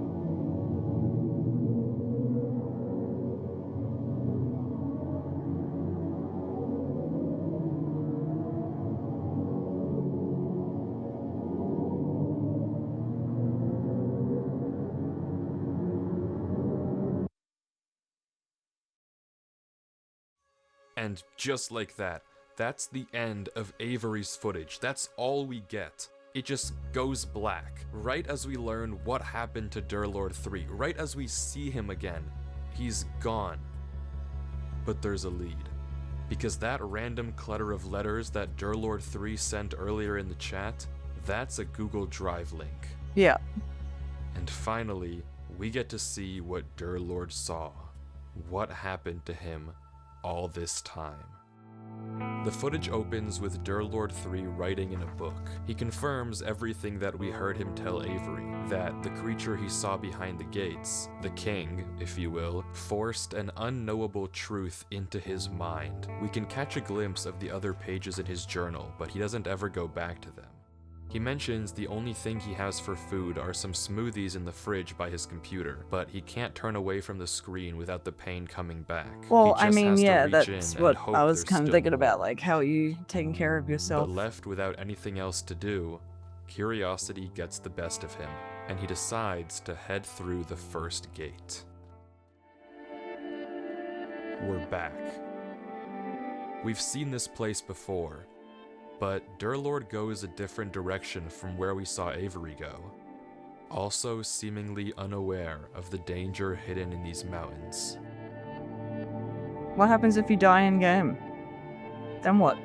And just like that, that's the end of Avery's footage. That's all we get. It just goes black, right as we learn what happened to Durlord 3, right as we see him again. He's gone. But there's a lead. Because that random clutter of letters that Durlord 3 sent earlier in the chat, that's a Google Drive link. Yeah. And finally, we get to see what Durlord saw. What happened to him all this time. The footage opens with Durlord 3 writing in a book. He confirms everything that we heard him tell Avery, that the creature he saw behind the gates, the king, if you will, forced an unknowable truth into his mind. We can catch a glimpse of the other pages in his journal, but he doesn't ever go back to them. He mentions the only thing he has for food are some smoothies in the fridge by his computer, but he can't turn away from the screen without the pain coming back. Well, He I just mean, has to yeah, reach that's in what and hope I was there's kind of still thinking more. about. Like, how are you taking care of yourself? But left without anything else to do, curiosity gets the best of him, and he decides to head through the first gate. We're back. We've seen this place before, but Durlord goes a different direction from where we saw Avery go, also seemingly unaware of the danger hidden in these mountains. What happens if you die in game? Then what?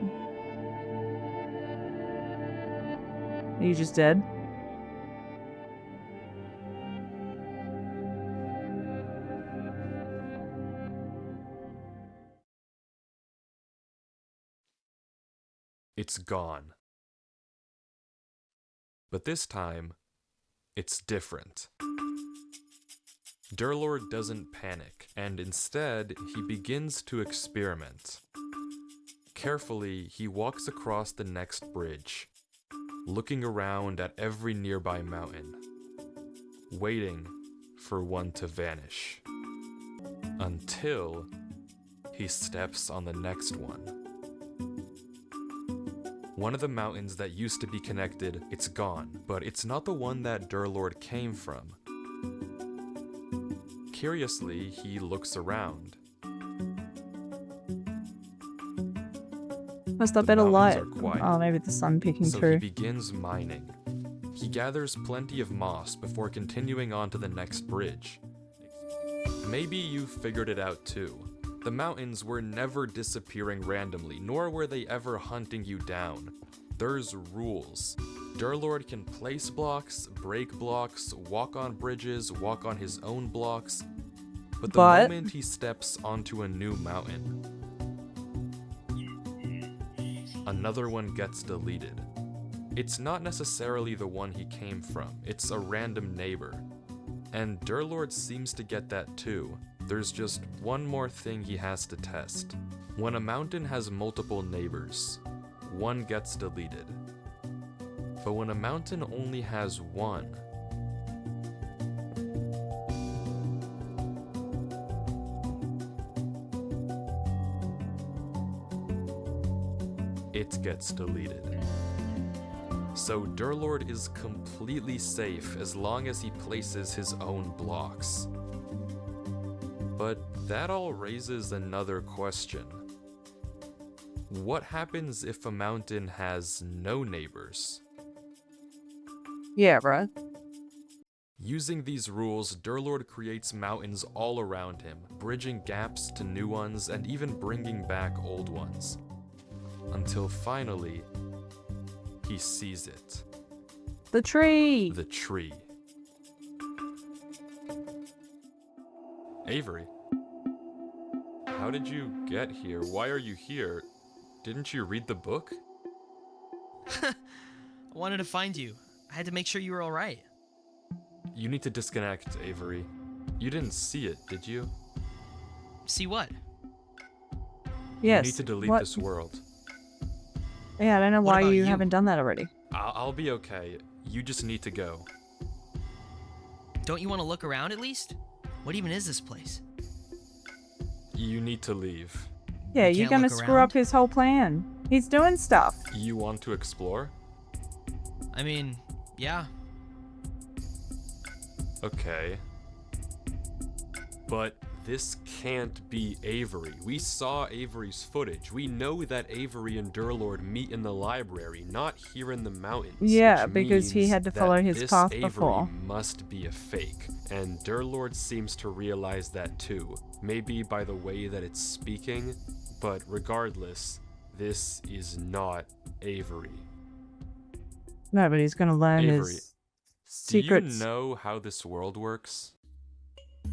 Are you just dead? It's gone. But this time, it's different. Durlord doesn't panic, and instead, he begins to experiment. Carefully, he walks across the next bridge, looking around at every nearby mountain, waiting for one to vanish. Until he steps on the next one. One of the mountains that used to be connected, it's gone, but it's not the one that Durlord came from. Curiously, he looks around. Must have The been a light. mountains are quiet. Oh, maybe the sun peeking So he through. begins mining. He gathers plenty of moss before continuing on to the next bridge. Maybe you figured it out too. The mountains were never disappearing randomly, nor were they ever hunting you down. There's rules. Durlord can place blocks, break blocks, walk on bridges, walk on his own blocks. But the moment he steps onto a new mountain, another one gets deleted. It's not necessarily the one he came from, it's a random neighbor. And Durlord seems to get that too. There's just one more thing he has to test. When a mountain has multiple neighbors, one gets deleted. But when a mountain only has one, it gets deleted. So Durlord is completely safe as long as he places his own blocks. But that all raises another question. What happens if a mountain has no neighbors? Yeah, bro. Using these rules, Durlord creates mountains all around him, bridging gaps to new ones and even bringing back old ones. Until finally, he sees it. The tree! The tree. Avery, how did you get here? Why are you here? Didn't you read the book? wanted to find you. I had to make sure you were alright. You need to disconnect, Avery. You didn't see it, did you? See what? Yes. You need to delete what? this world. Yeah, I don't know What why about you you? haven't done that already. I'll be okay. You just need to go. Don't you want to look around at least? What even is this place? You need to leave. Yeah, You you're can't gonna look screw around? up his whole plan. He's doing stuff. You want to explore? I mean, yeah. Okay. But this can't be Avery. We saw Avery's footage. We know that Avery and Durlord meet in the library, not here in the mountains. Yeah, which because he means had to that follow his this path Avery before. must be a fake. And Durlord seems to realize that too. Maybe by the way that it's speaking, but regardless, this is not Avery. No, but he's gonna learn Avery, his Do you secrets. know how this world works?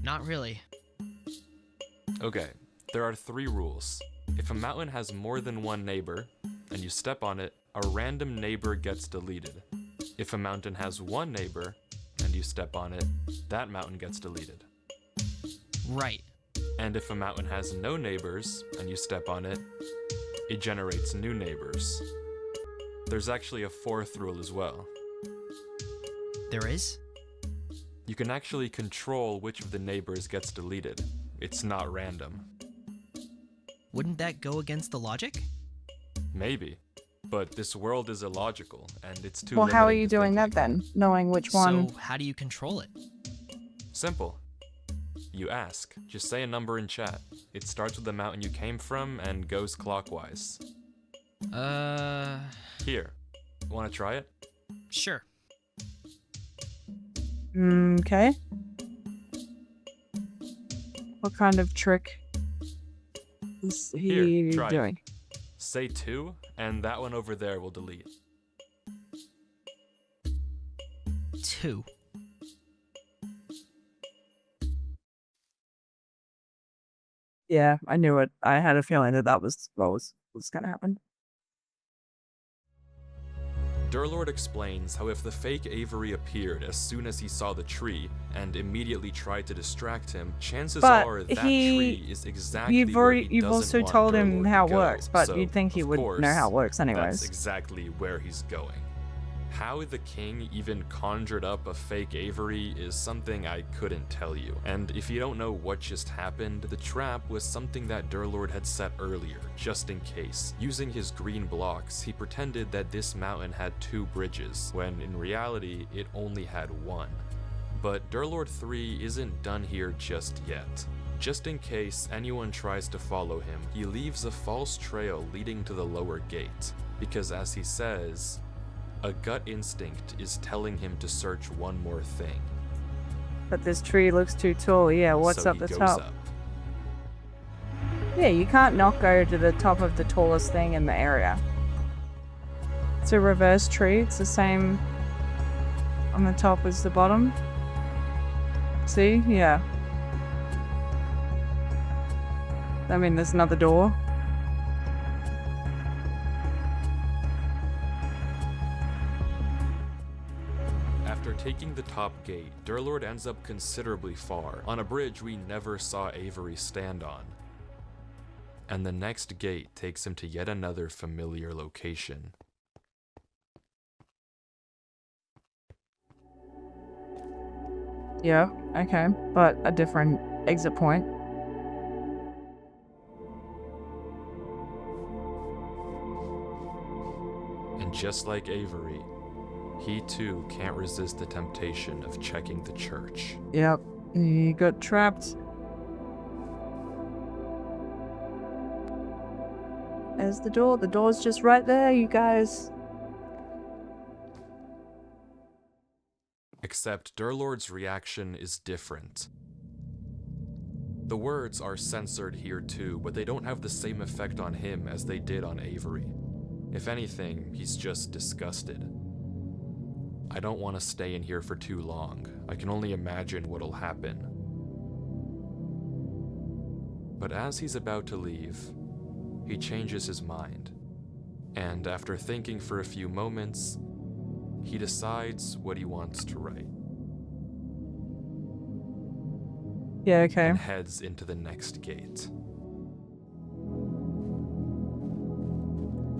Not really. Okay, there are 3 rules. If a mountain has more than one neighbor, and you step on it, a random neighbor gets deleted. If a mountain has one neighbor, and you step on it, that mountain gets deleted. Right. And if a mountain has no neighbors, and you step on it, it generates new neighbors. There's actually a 4th rule as well. There is? You can actually control which of the neighbors gets deleted. It's not random. Wouldn't that go against the logic? Maybe. But this world is illogical, and it's too Well, how are limiting you to doing think that like then? Knowing which one? So, how do you control it? Simple. You ask. Just say a number in chat. It starts with the mountain you came from and goes clockwise. Here. Wanna try it? Sure. Okay. What kind of trick is he Here, try it. doing? Say 2, and that one over there will delete. 2. Yeah, I knew it. I had a feeling that was what was gonna happen. Durlord explains how if the fake Avery appeared as soon as he saw the tree and immediately tried to distract him, chances But are that he- tree is exactly You've where already, he you've doesn't also want told him Durlord how to it go. works, but So, you'd think he of would course, know how it works anyways. That's exactly where he's going. How the king even conjured up a fake Avery is something I couldn't tell you. And if you don't know what just happened, the trap was something that Durlord had set earlier, just in case. Using his green blocks, he pretended that this mountain had 2 bridges, when in reality, it only had 1. But Durlord 3 isn't done here just yet. Just in case anyone tries to follow him, he leaves a false trail leading to the lower gate. Because as he says, a gut instinct is telling him to search one more thing. But this tree looks too tall. Yeah, what's So up he the goes top? up. Yeah, you can't not go to the top of the tallest thing in the area. It's a reverse tree. It's the same on the top as the bottom. See? Yeah. I mean, there's another door. After taking the top gate, Durlord ends up considerably far, on a bridge we never saw Avery stand on. And the next gate takes him to yet another familiar location. Yeah, okay. But a different exit point. And just like Avery, he too can't resist the temptation of checking the church. Yep. He got trapped. There's the door. The door's just right there, you guys. Except Durlord's reaction is different. The words are censored here too, but they don't have the same effect on him as they did on Avery. If anything, he's just disgusted. I don't want to stay in here for too long. I can only imagine what'll happen. But as he's about to leave, he changes his mind. And after thinking for a few moments, he decides what he wants to write Yeah, okay. and heads into the next gate.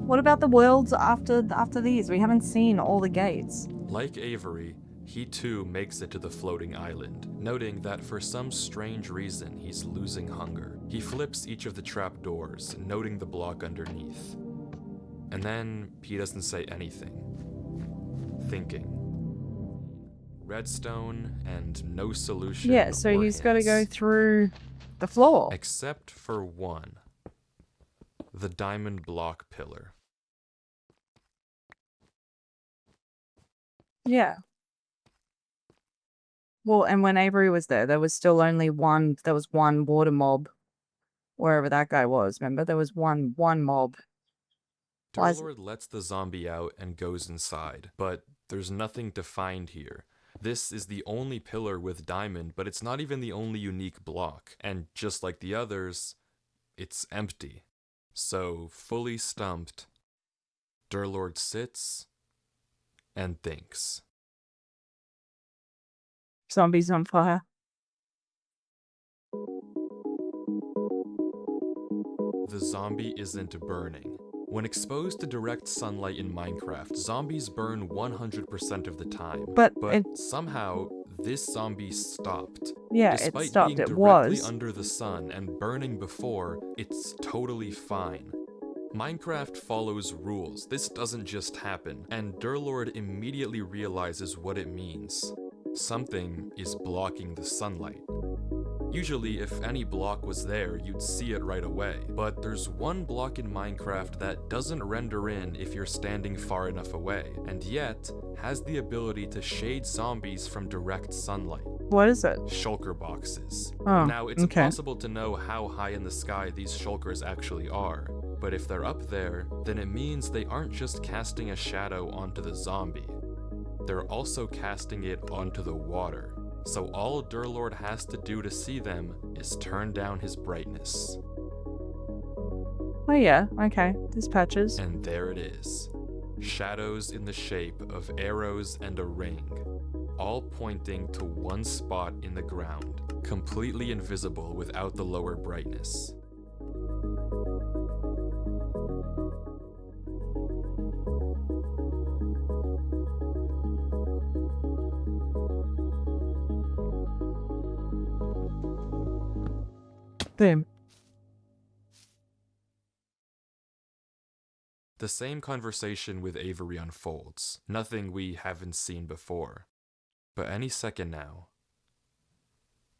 What about the worlds after these? We haven't seen all the gates. Like Avery, he too makes it to the floating island, noting that for some strange reason he's losing hunger. He flips each of the trap doors, noting the block underneath. And then he doesn't say anything. Thinking. Redstone and no solution. Yeah, so or he's got to go hints. through the floor. Except for one. The diamond block pillar. Yeah. Well, and when Avery was there was still only one. There was one water mob, wherever that guy was. Remember, there was one mob. Why is- Durlord lets the zombie out and goes inside, but there's nothing to find here. This is the only pillar with diamond, but it's not even the only unique block. And just like the others, it's empty. So, fully stumped, Durlord sits and thinks. Zombies on fire. The zombie isn't burning. When exposed to direct sunlight in Minecraft, zombies burn 100% of the time. But somehow, this zombie stopped. Yeah, Despite it stopped. being It directly was. under the sun and burning before, it's totally fine. Minecraft follows rules. This doesn't just happen, and Durlord immediately realizes what it means. Something is blocking the sunlight. Usually, if any block was there, you'd see it right away. But there's one block in Minecraft that doesn't render in if you're standing far enough away, and yet has the ability to shade zombies from direct sunlight. What is it? Shulker boxes. Oh, Now, it's okay. impossible to know how high in the sky these shulkers actually are, but if they're up there, then it means they aren't just casting a shadow onto the zombie. They're also casting it onto the water. So all Durlord has to do to see them is turn down his brightness. Oh yeah, okay. There's patches. And there it is. Shadows in the shape of arrows and a ring, all pointing to one spot in the ground, completely invisible without the lower brightness. Boom. The same conversation with Avery unfolds, nothing we haven't seen before. But any second now,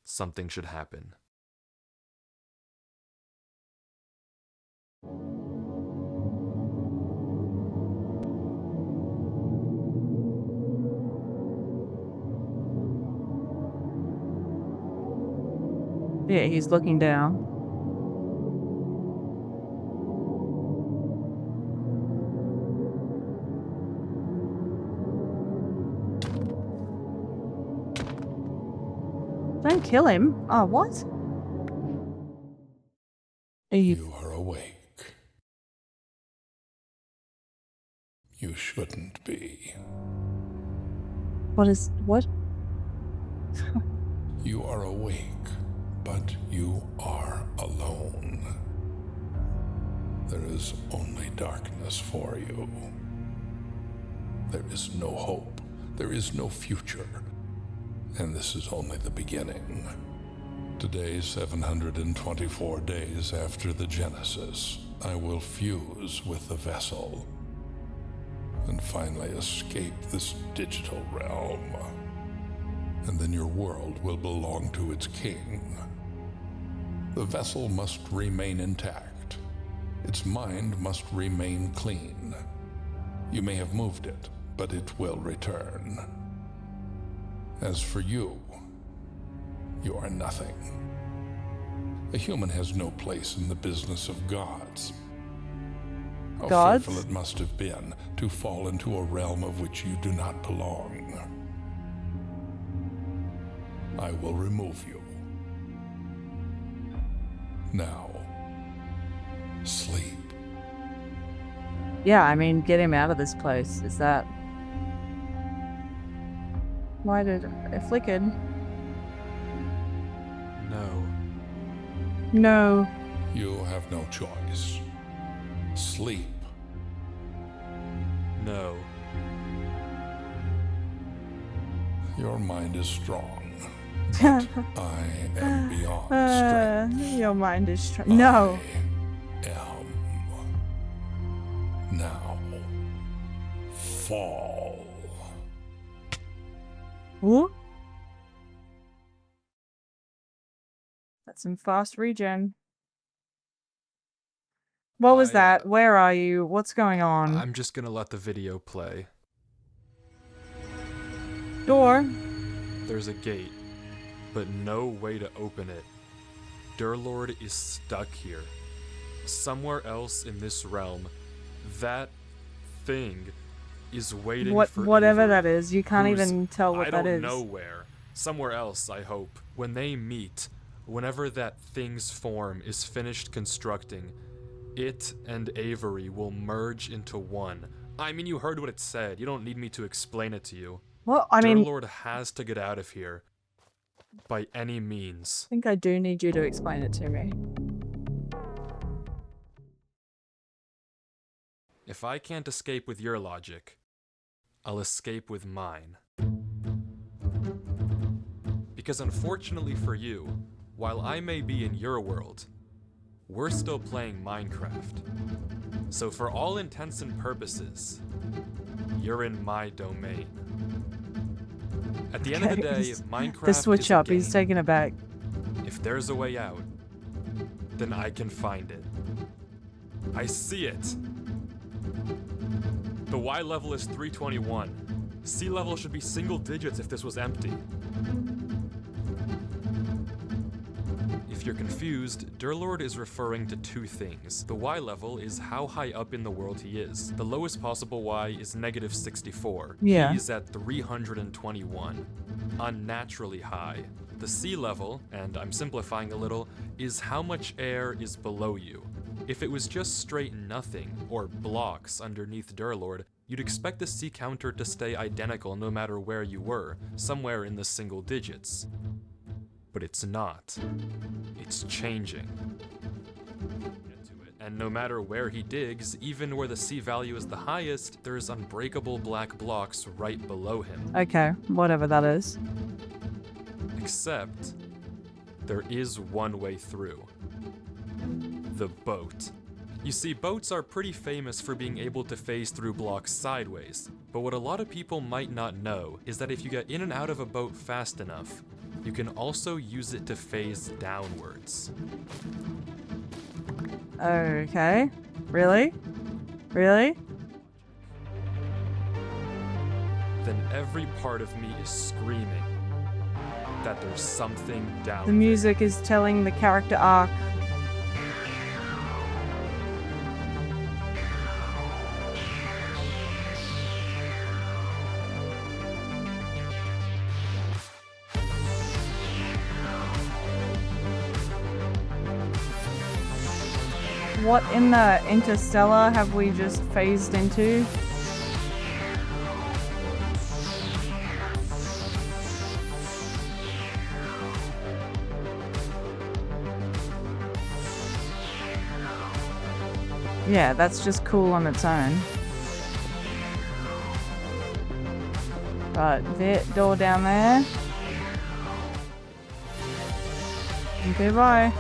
something should happen. Yeah, he's looking down. Don't kill him. Oh, what? Are you... You are awake. You shouldn't be. What is... What? You are awake, but you are alone. There is only darkness for you. There is no hope. There is no future. And this is only the beginning. Today, 724 days after the Genesis, I will fuse with the vessel and finally escape this digital realm. And then your world will belong to its king. The vessel must remain intact. Its mind must remain clean. You may have moved it, but it will return. As for you, you are nothing. A human has no place in the business of gods. How Gods? fearful it must have been to fall into a realm of which you do not belong. I will remove you. Now, sleep. Yeah, I mean, get him out of this place. Is that... Why did it flickered? No. No. You have no choice. Sleep. No. Your mind is strong, but I am beyond strength. Your mind is no. I am. Now, fall. Ooh. That's some fast regen. What was that? Where are you? What's going on? I'm just gonna let the video play. Door. There's a gate, but no way to open it. Durlord is stuck here. Somewhere else in this realm, that thing is waiting for Whatever Avery, that is. You can't who's- even tell what I that is. don't know where. Somewhere else, I hope. When they meet, whenever that thing's form is finished constructing, it and Avery will merge into one. I mean, you heard what it said. You don't need me to explain it to you. Well, I mean, Durlord has to get out of here. By any means. I think I do need you to explain it to me. If I can't escape with your logic, I'll escape with mine. Because unfortunately for you, while I may be in your world, we're still playing Minecraft. So for all intents and purposes, you're in my domain. At the end of the day, Minecraft The switch is a up, he's game. taking it back. If there's a way out, then I can find it. I see it. The Y level is 321. C level should be single digits if this was empty. If you're confused, Durlord is referring to two things. The Y level is how high up in the world he is. The lowest possible Y is -64. Yeah. He's at 321. Unnaturally high. The sea level, and I'm simplifying a little, is how much air is below you. If it was just straight nothing, or blocks underneath Durlord, you'd expect the sea counter to stay identical no matter where you were, somewhere in the single digits. But it's not. It's changing. And no matter where he digs, even where the sea value is the highest, there's unbreakable black blocks right below him. Okay, whatever that is. Except, there is one way through. The boat. You see, boats are pretty famous for being able to phase through blocks sideways, but what a lot of people might not know is that if you get in and out of a boat fast enough, you can also use it to phase downwards. Okay. Really? Really? Then every part of me is screaming that there's something down The there. music is telling the character arc. What in the Interstellar have we just phased into? Yeah, that's just cool on its own. Right, that door down there. Okay, bye.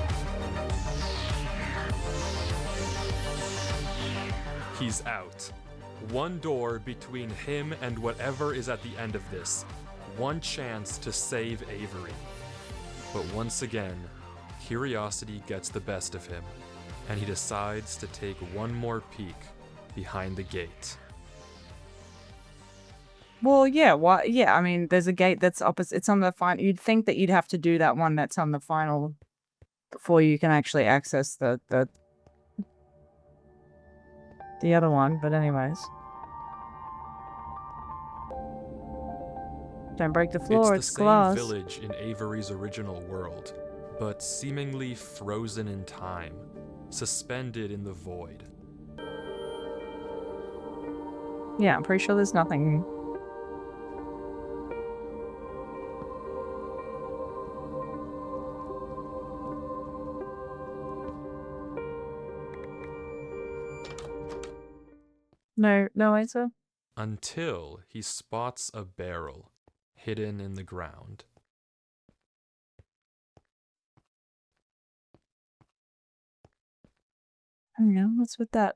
He's out. One door between him and whatever is at the end of this. One chance to save Avery. But once again, curiosity gets the best of him, and he decides to take one more peek behind the gate. Well, yeah, what? Yeah, I mean, there's a gate that's opposite. It's on the final. You'd think that you'd have to do that one that's on the final before you can actually access the other one. But anyways, don't break the floor. It's It's the same glass. village in Avery's original world, but seemingly frozen in time, suspended in the void. Yeah, I'm pretty sure there's nothing. No answer? Until he spots a barrel hidden in the ground. Hang on, what's with that?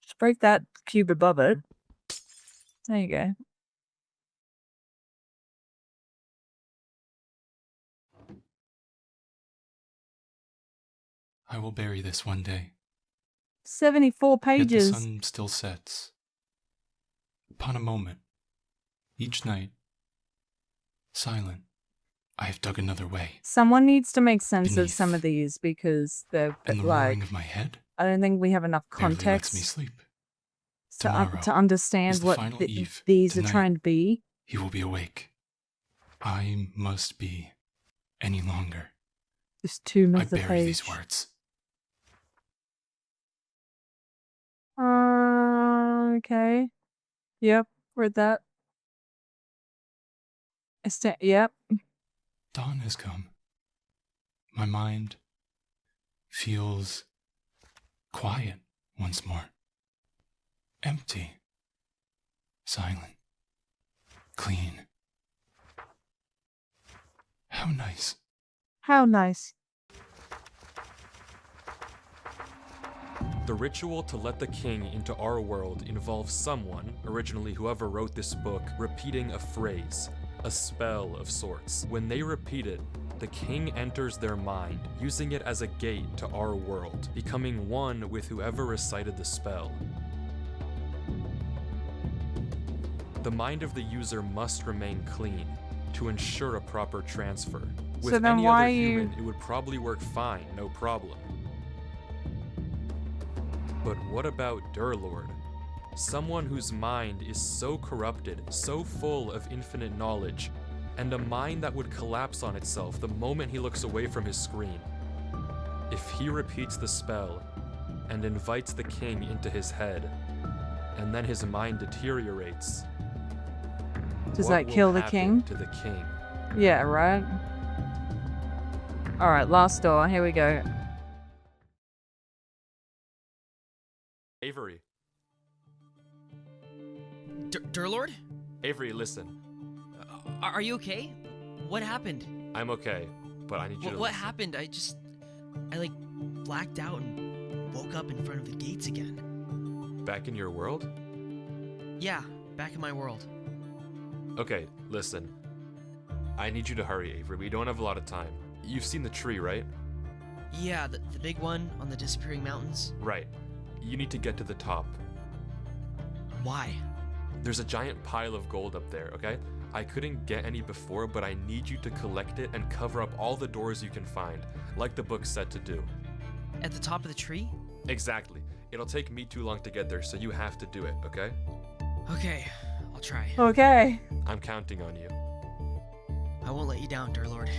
Just break that cube above it. There you go. I will bury this one day. 74 Yet the pages. sun still sets. Upon a moment, each night, silent, I have dug another way. Someone needs to make sense of Beneath. some of these because they're And the like, roaring of my head I don't think we have enough barely lets me context sleep. to Tomorrow understand is the what final eve. these are Tonight, trying to be. He will be awake. I must be any longer. Just 2 I minutes a bury page. these words. Okay. Yep, read that. Yep. Dawn has come. My mind feels quiet once more. Empty. Silent. Clean. How nice. How nice. The ritual to let the king into our world involves someone, originally whoever wrote this book, repeating a phrase, a spell of sorts. When they repeat it, the king enters their mind, using it as a gate to our world, becoming one with whoever recited the spell. The mind of the user must remain clean to ensure a proper transfer. With So then any why other you- human, it would probably work fine, no problem. But what about Durlord? Someone whose mind is so corrupted, so full of infinite knowledge, and a mind that would collapse on itself the moment he looks away from his screen. If he repeats the spell and invites the king into his head, and then his mind deteriorates, Does what that will kill the happen king? to the king? Yeah, right? Alright, last door. Here we go. Avery, Durlord? Avery, listen. Are you okay? What happened? I'm okay, but I need you to What listen. happened? I like blacked out and woke up in front of the gates again. Back in your world? Yeah, back in my world. Okay, listen. I need you to hurry, Avery. We don't have a lot of time. You've seen the tree, right? Yeah, the big one on the disappearing mountains. Right. You need to get to the top. Why? There's a giant pile of gold up there, okay? I couldn't get any before, but I need you to collect it and cover up all the doors you can find, like the book said to do. At the top of the tree? Exactly. It'll take me too long to get there, so you have to do it, okay? Okay, I'll try. Okay. I'm counting on you. I won't let you down, Durlord.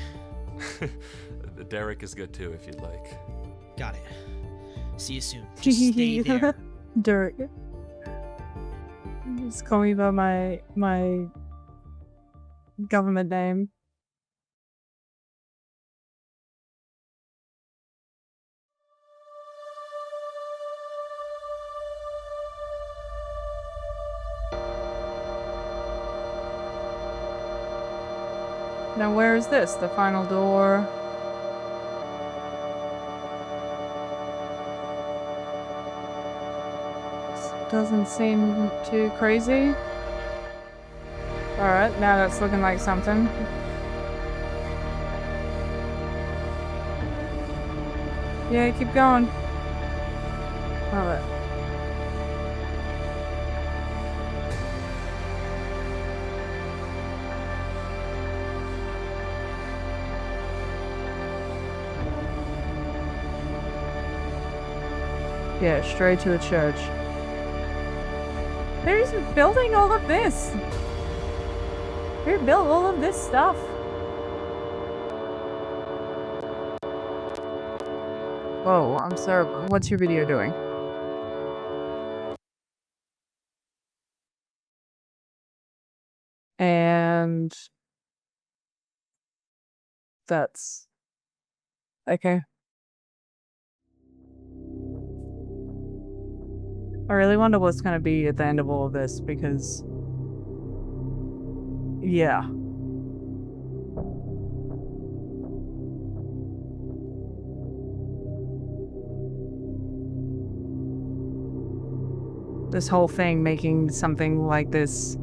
Derek is good too, if you'd like. Got it. See you soon. Just stay there. Dirk. Just call me by my government name. Now where is this? The final door. Doesn't seem too crazy. Alright, now that's looking like something. Yeah, keep going. Alright. Yeah, straight to the church. Who's building all of this? Who built all of this stuff? Whoa, I'm sorry. What's your video doing? And that's okay. I really wonder what's going to be at the end of all of this because, yeah. This whole thing making something like this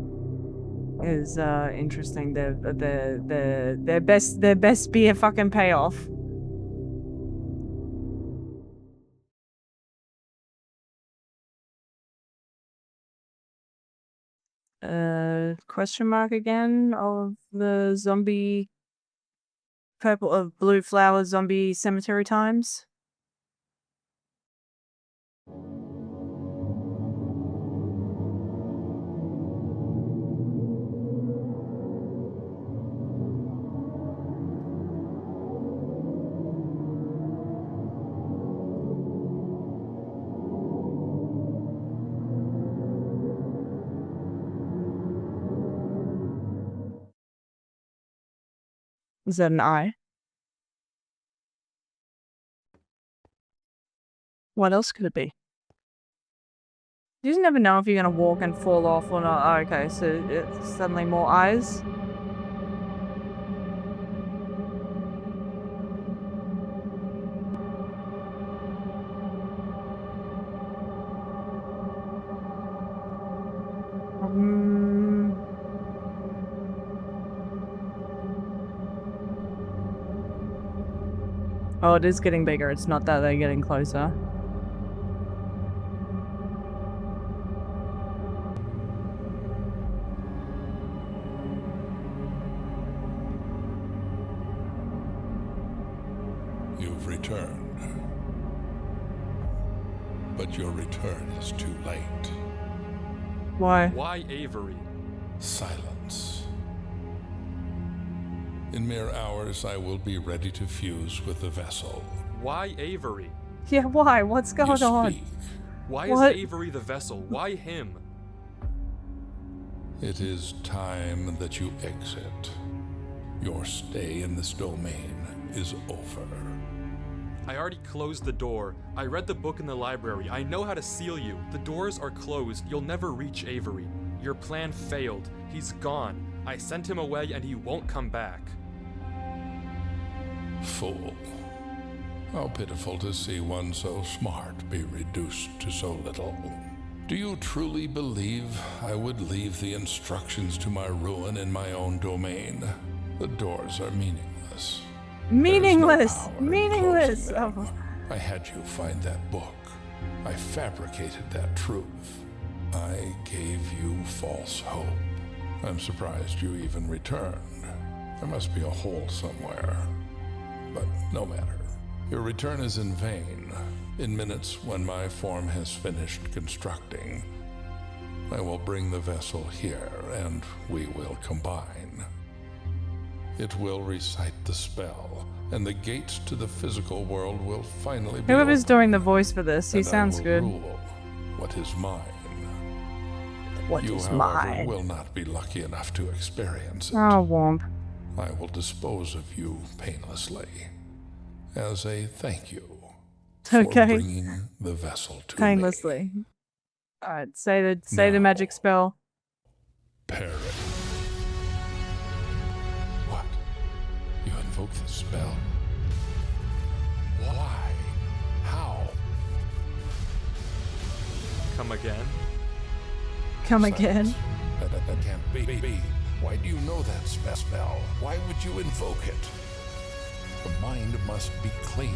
is interesting. Their best be a fucking payoff. Question mark again of the zombie purple of blue flower zombie cemetery times. Is that an eye? What else could it be? You just never know if you're gonna walk and fall off or not. Oh, okay, so it's suddenly more eyes. Oh, it is getting bigger. It's not that they're getting closer. You've returned. But your return is too late. Why? Why Avery? Silence. In mere hours, I will be ready to fuse with the vessel. Why Avery? Yeah, why? What's You going on? speak. Why What? is Avery the vessel? Why him? It is time that you exit. Your stay in this domain is over. I already closed the door. I read the book in the library. I know how to seal you. The doors are closed. You'll never reach Avery. Your plan failed. He's gone. I sent him away and he won't come back. Fool. How pitiful to see one so smart be reduced to so little. Do you truly believe I would leave the instructions to my ruin in my own domain? The doors are meaningless. Meaningless! There is no power in Meaningless! closing them. Oh. I had you find that book. I fabricated that truth. I gave you false hope. I'm surprised you even returned. There must be a hole somewhere. But no matter. Your return is in vain. In minutes, when my form has finished constructing, I will bring the vessel here and we will combine. It will recite the spell, and the gates to the physical world will finally be Whoever's opened, doing the voice for this, he and I sounds will good. rule what is mine. What You, is however, mine? will not be lucky enough to experience it. Oh, womp. I will dispose of you painlessly as a thank you for Okay. bringing the vessel to me. Painlessly. Alright, say the Now. magic spell. Parrot. What? You invoke the spell? Why? How? Come again? Come again. Silence. That can't be. Why do you know that spell? Why would you invoke it? The mind must be clean.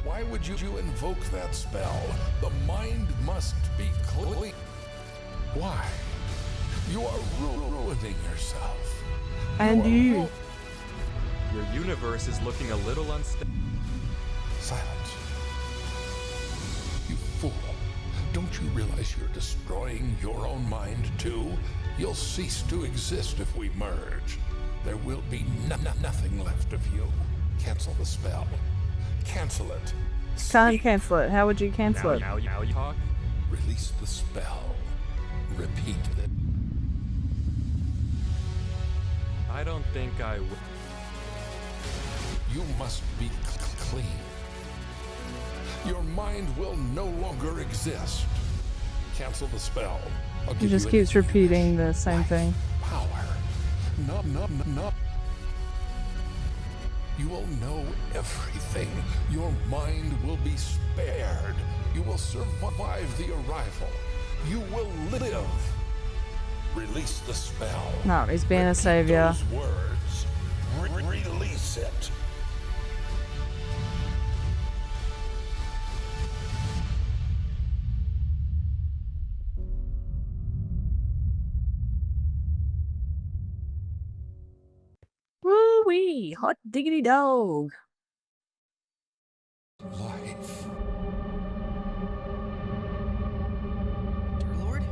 Why would you invoke that spell? The mind must be clean. Why? You are ruining yourself. And are you. Your universe is looking a little unstable. Silence. You fool. Don't you realize you're destroying your own mind too? You'll cease to exist if we merge. There will be nothing left of you. Cancel the spell. Cancel it. Can't Speak. cancel it. How would you cancel it? Now you talk? Release the spell. Repeat it. I don't think I will. You must be clean. Your mind will no longer exist. cancel the spell. I'll He give just you keeps anything you repeating need. the same thing. Power. No. You will know everything. Your mind will be spared. You will survive the arrival. You will live. Release the spell. No, he's being a Repeat savior. those words. Release it. Woo wee! Hot diggity dog. Life. Dear Lord?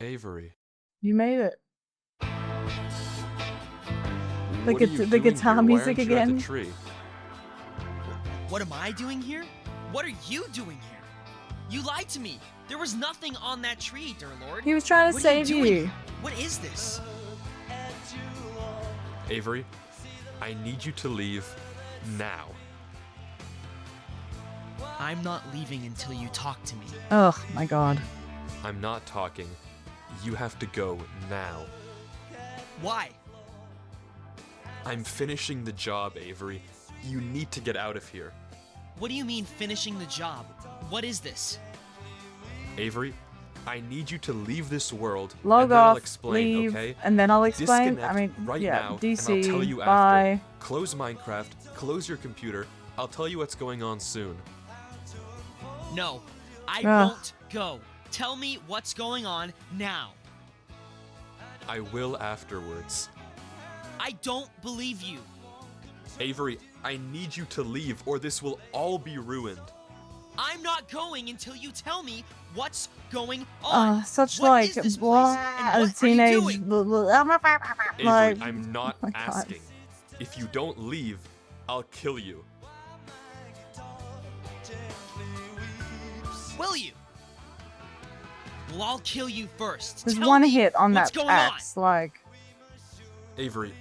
Avery. You made it. The, What are you the doing guitar here? Why music aren't you at the again. tree? What am I doing here? What are you doing here? You lied to me. There was nothing on that tree, dear Lord. He was trying to What are you save doing? you. What is this? Avery, I need you to leave now. I'm not leaving until you talk to me. Oh my god. I'm not talking. You have to go now. Why? I'm finishing the job, Avery. You need to get out of here. What do you mean finishing the job? What is this? Avery, I need you to leave this world, Log and then I'll off, explain, leave, okay? and then I'll explain. Disconnect I mean, right yeah, now, DC, and I'll tell you bye. after. Close Minecraft, close your computer. I'll tell you what's going on soon. No, I Ugh. won't go. Tell me what's going on now. I will afterwards. I don't believe you. Avery, I need you to leave, or this will all be ruined. I'm not going until you tell me what's going on. Such What like is this place, blah, and what teenage. are you doing? Avery, Like, I'm not oh my God. asking. If you don't leave, I'll kill you. Will you? Well, I'll kill you first. There's Tell one me hit on what's that going axe. Like, Avery,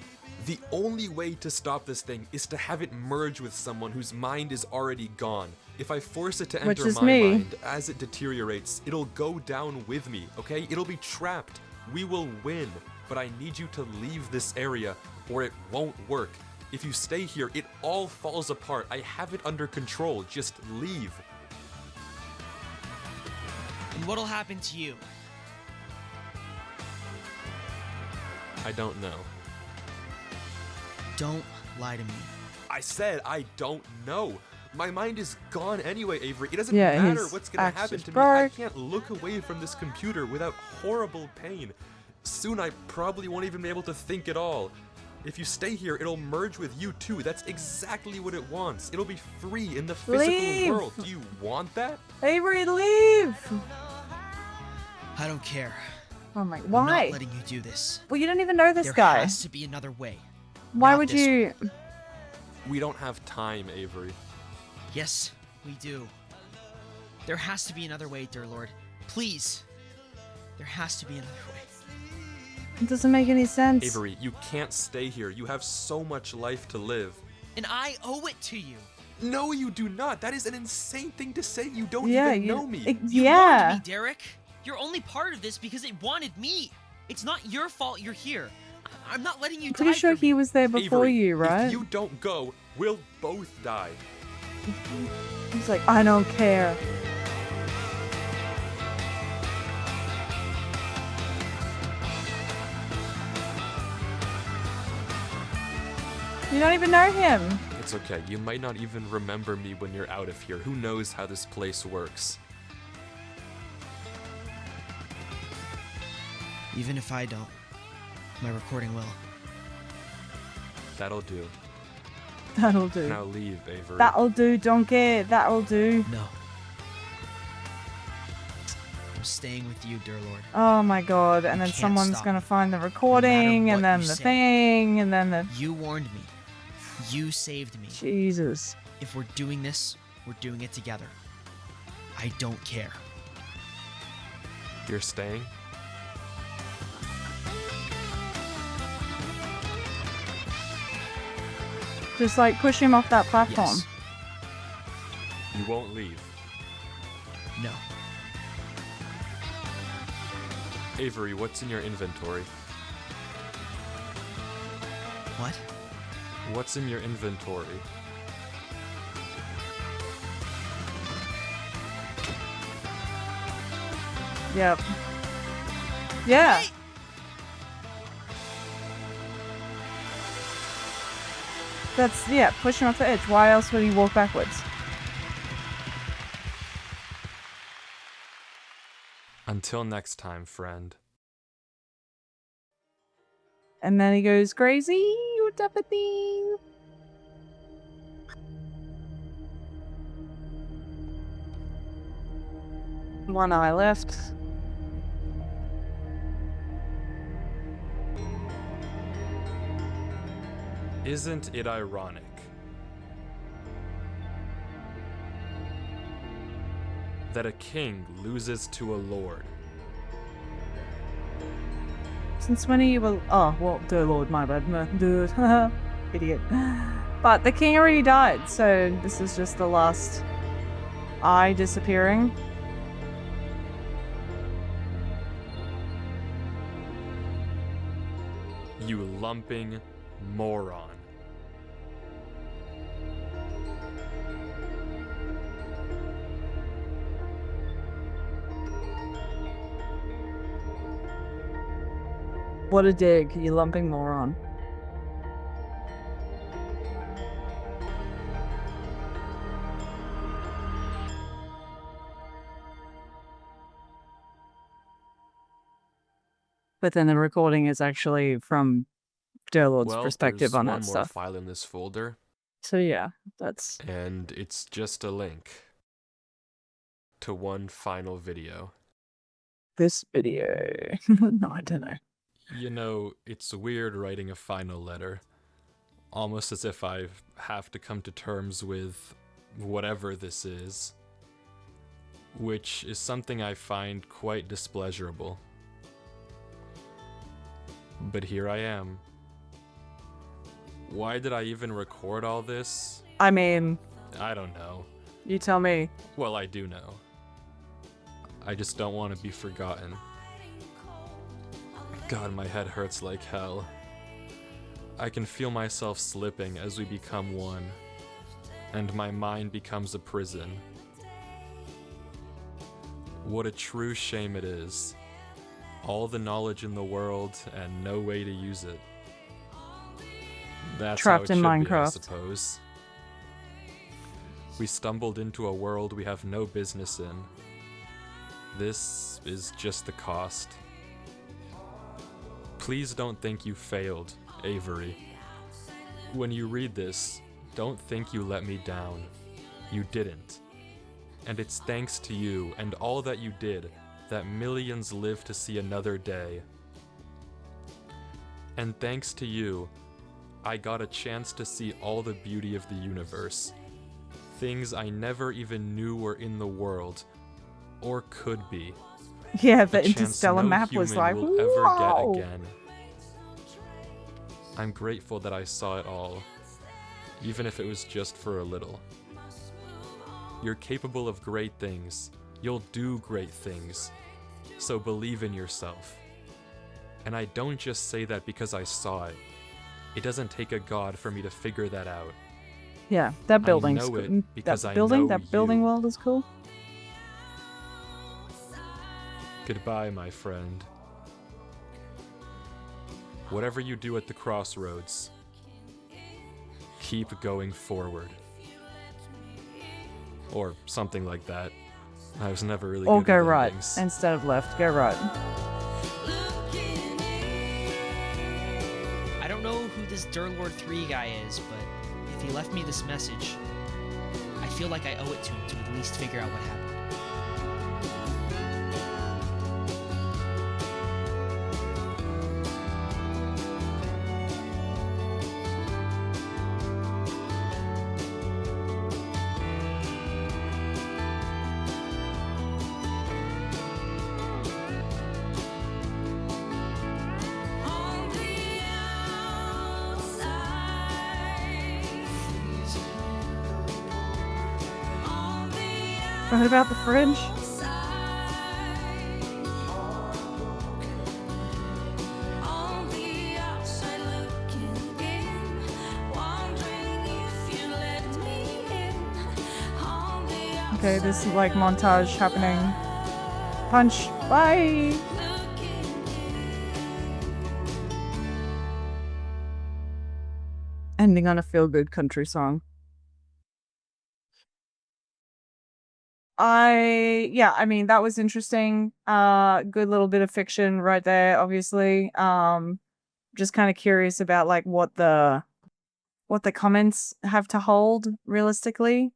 the only way to stop this thing is to have it merge with someone whose mind is already gone. If I force it to Which enter is my me. mind as it deteriorates, it'll go down with me, okay? It'll be trapped. We will win, but I need you to leave this area or it won't work. If you stay here, it all falls apart. I have it under control. Just leave. And what'll happen to you? I don't know. Don't lie to me. I said I don't know. My mind is gone anyway, Avery. It doesn't Yeah, matter his what's gonna axe happen is to me. I broke. can't look away from this computer without horrible pain. Soon I probably won't even be able to think at all. If you stay here, it'll merge with you too. That's exactly what it wants. It'll be free in the physical Leave. world. Do you want that? Avery, leave. I don't care. Oh my, I'm why? not letting you do this. Well, you don't even know this There guy. has to be another way. Why not would this you? We don't have time, Avery. Yes, we do. There has to be another way, dear Lord. Please. There has to be another way. It doesn't make any sense. Avery, you can't stay here. You have so much life to live. And I owe it to you. No, you do not. That is an insane thing to say. You don't Yeah, even you know me. You yeah. wanted me, Derek. You're only part of this because it wanted me. It's not your fault you're here. I'm not letting you Pretty die sure for me. he was there before Avery, you, right? If you don't go, we'll both die. He's like, I don't care. You don't even know him. It's okay. You might not even remember me when you're out of here. Who knows how this place works? Even if I don't, my recording will. That'll do. That'll do. Now leave, Avery. That'll do, donkey. That'll do. No. I'm staying with you, dear Lord. Oh my god. And then can't someone's stop gonna me. find the recording, what and then you the say. thing, and then the. You warned me. You saved me. Jesus. If we're doing this, we're doing it together. I don't care. You're staying? Just like push him off that platform. Yes. You won't leave. No. Avery, what's in your inventory? What? What's in your inventory? Yep. Yeah. That's, yeah, pushing off the edge. Why else would he walk backwards? Until next time, friend. And then he goes crazy with everything. One eye left. Isn't it ironic? That a king loses to a lord. Since when are you will? Oh, well, dear Lord, my bad. No, dude. Idiot. But the king already died, so this is just the last eye disappearing. You lumping moron. What a dig, you lumping moron. But then the recording is actually from Dear Lord's Well, perspective there's on one that more stuff. file in this folder, So yeah, that's... and it's just a link to one final video. this video. No, I don't know. You know, it's weird writing a final letter. Almost as if I have to come to terms with whatever this is. Which is something I find quite displeasurable. But here I am. Why did I even record all this? I mean, I don't know. you tell me. Well, I do know. I just don't want to be forgotten. God, my head hurts like hell. I can feel myself slipping as we become one, and my mind becomes a prison. What a true shame it is. All the knowledge in the world and no way to use it. That's Trapped how it in should be, I Minecraft. suppose. We stumbled into a world we have no business in. This is just the cost. Please don't think you failed, Avery. When you read this, don't think you let me down. You didn't. And it's thanks to you and all that you did that millions live to see another day. And thanks to you, I got a chance to see all the beauty of the universe. Things I never even knew were in the world, or could be. Yeah, the A chance interstellar no map was human like, will ever wow. get again. I'm grateful that I saw it all, even if it was just for a little. You're capable of great things. You'll do great things. So believe in yourself. And I don't just say that because I saw it. It doesn't take a god for me to figure that out. Yeah, that building's know it cool. because that I building, know that building you. world is cool. Goodbye, my friend. Whatever you do at the crossroads, keep going forward. Or something like that. I was never really Or good go with right endings. instead of left. Go right. I don't know who this Durlord 3 guy is, but if he left me this message, I feel like I owe it to him to at least figure out what happened. On the outside, on What about the fridge? On the outside looking in, wondering if you let me in. On the Okay, this is like montage happening. Punch. Bye. Ending on a feel-good country song. I mean, that was interesting. Good little bit of fiction right there, obviously. Just kind of curious about like what the comments have to hold realistically.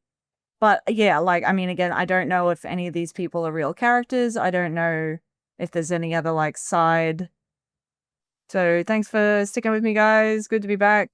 But yeah, like, I mean, again, I don't know if any of these people are real characters. I don't know if there's any other like side. So thanks for sticking with me, guys. Good to be back.